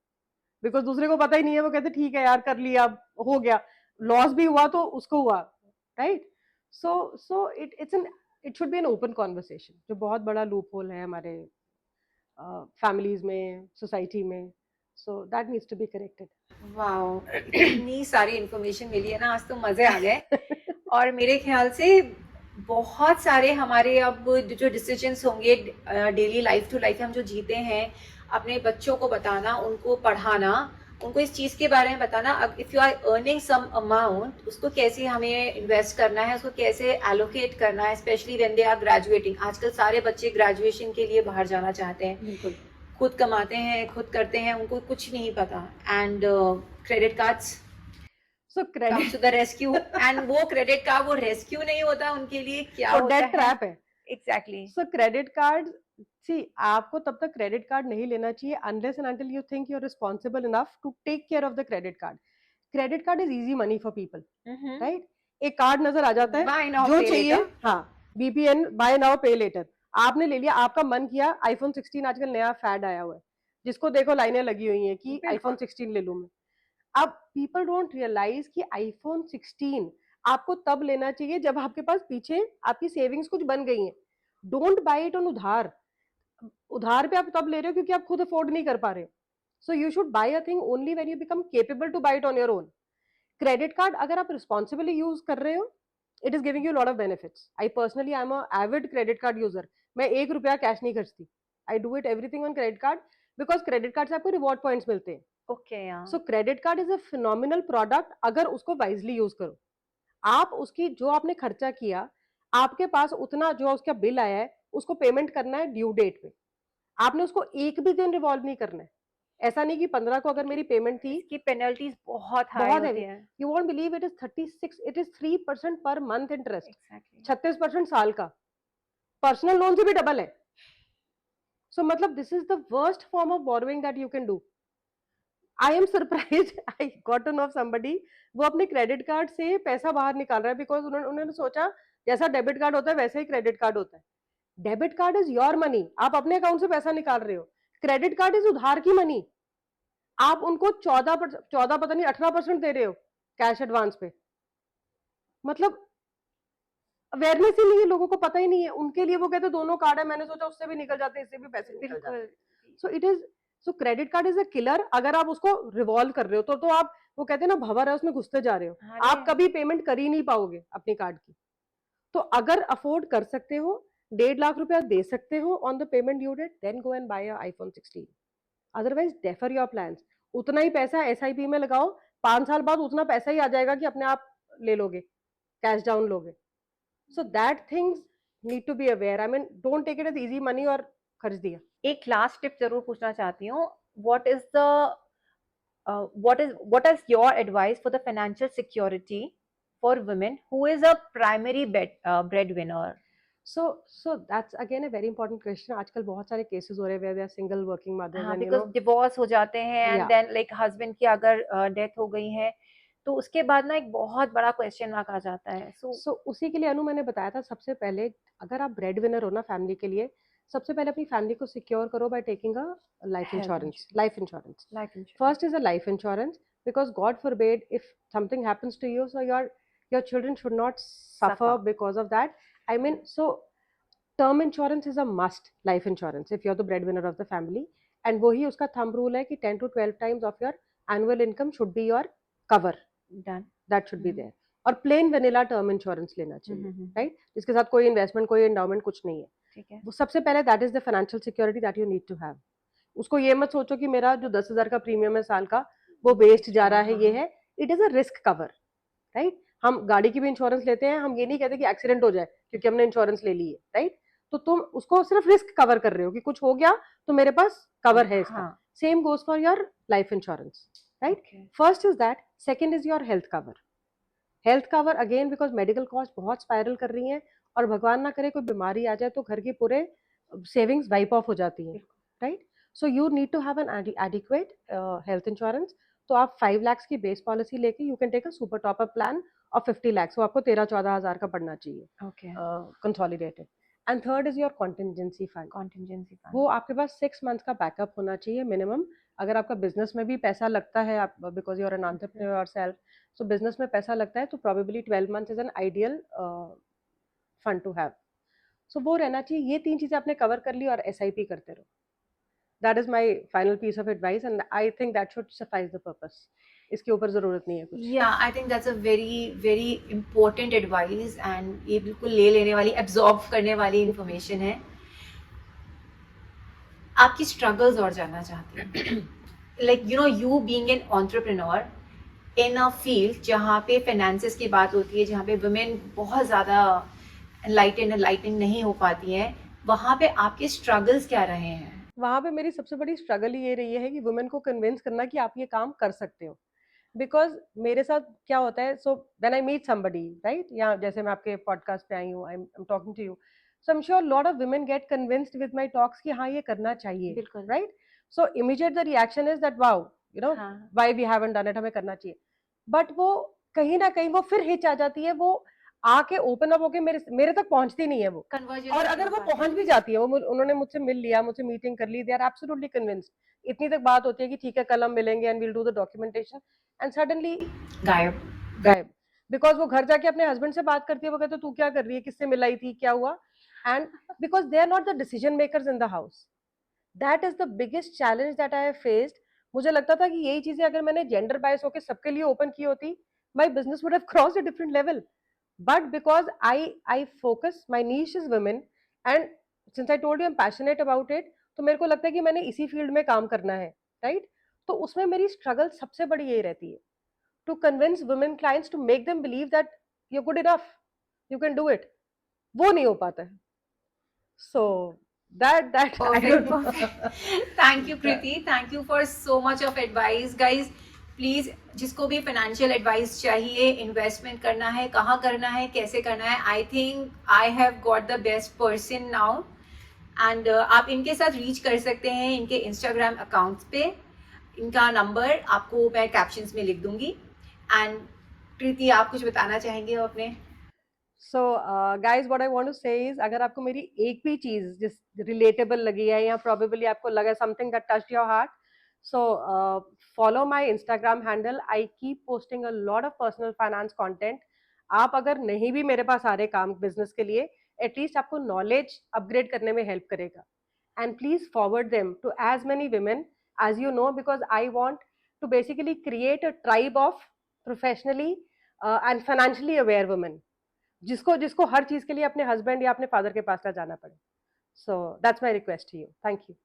बिकॉज दूसरे को पता ही नहीं है, वो कहते ठीक है यार कर लिया, हो गया, लॉस भी हुआ तो उसको हुआ, right. So it should be an open conversation, जो बहुत बड़ा लूप होल है हमारे फैमिलीज में, सोसाइटी में. So that needs to be corrected. Wow, इतनी सारी इंफॉर्मेशन मिली है ना, आज तो मजे आ गए. और मेरे ख्याल से बहुत सारे हमारे अब जो डिसीजंस होंगे डेली लाइफ टू लाइफ हम जो जीते हैं, अपने बच्चों को बताना, उनको पढ़ाना, उनको इस चीज के बारे में बताना. If you are earning some amount, उसको कैसे हमें इन्वेस्ट करना है, उसको कैसे एलोकेट करना है, specially when they are graduating. आजकल सारे बच्चे ग्रेजुएशन के लिए बाहर जाना चाहते हैं. बिल्कुल. खुद कमाते हैं, खुद करते हैं, उनको कुछ नहीं पता. And credit cards so credit to the rescue. And वो क्रेडिट कार्ड वो रेस्क्यू नहीं होता उनके लिए, क्या होता है, डेट ट्रैप है. Exactly. So credit card, see, आपको तब तक क्रेडिट कार्ड नहीं लेना चाहिए unless and until you think you are responsible enough to take care of the credit card. Credit card is easy money for people, right. एक card नजर आ जाता है, जो चाहिए, हाँ, बीपीएन, बाय नाउ पे लेटर, आपने ले लिया, आपका मन किया. आईफोन 16 आजकल नया फैड आया हुआ है, जिसको देखो लाइनें लगी हुई हैं कि आईफोन 16 ले लूं मैं. अब पीपल डोंट रियलाइज कि आईफोन 16 आपको तब लेना चाहिए जब आपके पास पीछे आपकी सेविंग्स कुछ बन गई हैं. डोंट बाय इट ऑन उधार. उधार पे आप तब ले रहे हो क्योंकि आप खुद अफोर्ड नहीं कर पा रहे हो. So you should buy a thing only when you become capable to buy it on your own. Credit card अगर आप रिस्पॉन्सिबली यूज कर रहे हो, it is giving you lot of benefits. I personally I am a avid credit card user. मैं 1 रुपया cash नहीं खर्चती. I do it everything on credit card, because credit card से आपको रिवॉर्ड पॉइंट्स मिलते हैं. Okay. So credit card is a phenomenal product अगर उसको वाइजली यूज करो. आप उसकी जो आपने खर्चा किया, आपके पास उतना जो उसका बिल आया है उसको पेमेंट करना है ड्यू डेट पे. आपने उसको एक भी दिन रिवॉल्व नहीं करना है. ऐसा नहीं कि 15 को अगर मेरी पेमेंट थी, इसकी पेनल्टीज बहुत हाई होती है. You won't believe, it is 36, it is 3% per month interest. Exactly. 36% साल का. पर्सनल लोन से भी डबल है. सो मतलब this is the worst form of borrowing that you can do. I am surprise, I got to know somebody, वो अपने credit card से पैसा बाहर निकाल रहा है, बिकॉज उन्होंने सोचा जैसा डेबिट कार्ड होता है वैसे ही क्रेडिट कार्ड होता है. Debit card is your money, आप अपने अकाउंट से पैसा निकाल रहे हो. क्रेडिट कार्ड इज उधार की मनी, आप उनको 14 पता नहीं 18% दे रहे हो कैश एडवांस पे. मतलब अवेयरनेस ही नहीं है, लोगों को पता ही नहीं है. उनके लिए वो कहते दोनों कार्ड है, मैंने सोचा उससे भी निकल जाते, इससे भी पैसे निकल जाते. सो it is, so credit card is a killer अगर आप उसको रिवॉल्व कर रहे हो तो आप, वो कहते हैं ना, भंवर है उसमें घुसते जा रहे हो. आप कभी पेमेंट कर ही नहीं पाओगे अपने कार्ड की. तो अगर अफोर्ड कर सकते हो, 1.5 लाख रुपया दे सकते हो on the payment due date, then go and buy a iPhone 16. Otherwise defer your plans. उतना ही पैसा एसआईपी में लगाओ, 5 साल बाद उतना पैसा ही आ जाएगा कि अपने आप ले लोगे, कैश डाउन लोगे. So that things need to be aware. I mean don't take it as easy money और खर्च दिया. एक लास्ट टिप जरूर पूछना चाहती हूँ. what is your advice for the financial security for women who is a primary breadwinner? So that's again a very important question. आजकल बहुत सारे cases हो रहे हैं where they are single working mothers, हाँ, and because divorce हो जाते हैं and Yeah. then like husband की अगर डेथ हो गई है तो उसके बाद ना एक बहुत बड़ा क्वेश्चन मार्क आ जाता है। सो उसी के लिए अनु मैंने बताया था सबसे पहले, अगर आप ब्रेड विनर हो ना फैमिली के लिए, सबसे पहले अपनी फैमिली को सिक्योर करो by taking a life insurance. Life insurance life insurance first is a life insurance, because God forbid if something happens to you, so your children should not suffer because of that. I mean, so term insurance is a must. Life insurance if you're the breadwinner of the family, and वही उसका thumb rule है कि 10 to 12 times of your annual income should be your cover. Done. That should be there. और plane vanilla term insurance लेना चाहिए, right, जिसके साथ कोई इन्वेस्टमेंट, कोई एंडाउमेंट, कुछ नहीं है. ठीक है। वो सबसे पहले that is the financial security that you need to have. उसको ये मत सोचो कि मेरा जो 10,000 का प्रीमियम है साल का वो वेस्ट जा रहा है, ये है. It is a risk cover, right. हम गाड़ी की भी इंश्योरेंस लेते हैं, हम ये नहीं कहते कि एक्सीडेंट हो जाए क्योंकि हमने इंश्योरेंस ले ली है, राइट. तो तुम उसको सिर्फ रिस्क कवर कर रहे हो कि कुछ हो गया तो मेरे पास कवर है इसका. Same goes for your life insurance, right. First is that. Second is your health cover. Health cover again because medical cost बहुत स्पाइरल कर रही हैं, और भगवान ना करे कोई बीमारी आ जाए तो घर के पूरे सेविंग्स वाइप ऑफ हो जाती हैं, right. So you need to have an adequate health insurance. तो आप 5 लाख की बेस पॉलिसी लेके you can take a super top up plan of 50 lakh. वो आपको 13-14 हजार का पड़ना चाहिए, consolidated. And third is your contingency fund. वो आपके पास 6 मंथ्स का बैकअप होना चाहिए मिनिमम. अगर आपका बिजनेस में भी पैसा लगता है, आप because you are an entrepreneur yourself, so business में पैसा लगता है तो probably 12 months is an ideal fund to have. So वो रहना चाहिए. ये 3 चीजें आपने कवर कर ली और SIP करते रहो. That is my final piece of advice and I think that should suffice the purpose. इसके ऊपर जरूरत नहीं है कुछ. या I think that's a very very important advice, and ये बिल्कुल ले लेने वाली, एब्जॉर्ब करने वाली इंफॉर्मेशन है. आपकी स्ट्रगल्स और जानना चाहती हूँ. Like you know, you being an entrepreneur in a field जहाँ पे फाइनेंसेस की बात होती है, जहाँ पे वुमेन बहुत ज़्यादा एनलाइटन नहीं हो पाती हैं, वहाँ पे आपके स्ट्रगल्स क्या रहे हैं? वहाँ पे मेरी सबसे बड़ी स्ट्रगल ये रही है कि वुमेन को कन्विंस करना कि आप ये काम कर सकते हो. बिकॉज मेरे साथ क्या होता है, so when I meet somebody, right, या जैसे मैं आपके पॉडकास्ट पे आई हूँ, I am talking to you, so I am sure lot of women get convinced with my talks कि हाँ ये करना चाहिए, right. So immediate the reaction is that wow, you know, why we haven't done it, हमें करना चाहिए. But वो कहीं ना कहीं वो फिर हिच आ जाती है, वो आके ओपन अप होके मेरे तक पहुंचती नहीं है वो. और अगर वो पहुंच भी जाती है, वो उन्होंने मुझसे मिल लिया, मुझसे मीटिंग कर ली, दे आर एब्सोल्युटली कन्विंस्ड. इतनी तक बात होती है कि ठीक है कल हम मिलेंगे and we'll do the documentation, and suddenly गायब. बिकॉज वो घर जाके अपने हस्बैंड से बात करती है, वो कहते तू क्या कर रही है, किससे मिलाई थी, क्या हुआ. And because they are not the decision makers in the house. That is the biggest challenge that I have faced. मुझे लगता था कि यही चीजें अगर मैंने जेंडर बायस होकर सबके लिए ओपन की होती, my business would have crossed a different level. But because I focus, my niche is women, and since I told you I'm passionate about it, तो मेरे को लगता है कि मैंने इसी फील्ड में काम करना है, राइट. तो उसमें मेरी स्ट्रगल सबसे बड़ी यही रहती है, to convince women clients, to make them believe that you good enough, you can do it. वो नहीं हो पाता है. So that Thank you, Kriti. Thank you for so much of advice, guys. Please जिसको भी फाइनेंशियल एडवाइस चाहिए, investment करना है, कहाँ करना है, कैसे करना है, I think I have got the best person now. And आप इनके साथ रीच कर सकते हैं इनके इंस्टाग्राम अकाउंट्स पे. इनका नंबर आपको मैं कैप्शंस में लिख दूंगी. एंड कृति, आप कुछ बताना चाहेंगे अपने? So guys what I want to say is, अगर आपको मेरी एक भी चीज जिस रिलेटेबल लगी है या प्रोबेबली आपको लगा something that touched your heart, so follow my Instagram handle. I keep posting a lot of personal finance content. आप अगर नहीं भी मेरे पास आ रहे काम बिजनेस के लिए, एटलीस्ट आपको नॉलेज अपग्रेड करने में हेल्प करेगा. And please forward them to as many women as you know, because I want to basically create a tribe of professionally and financially aware women, जिसको हर चीज के लिए अपने हस्बैंड या अपने फादर के पास ना जाना पड़े. So that's my request to you. Thank you.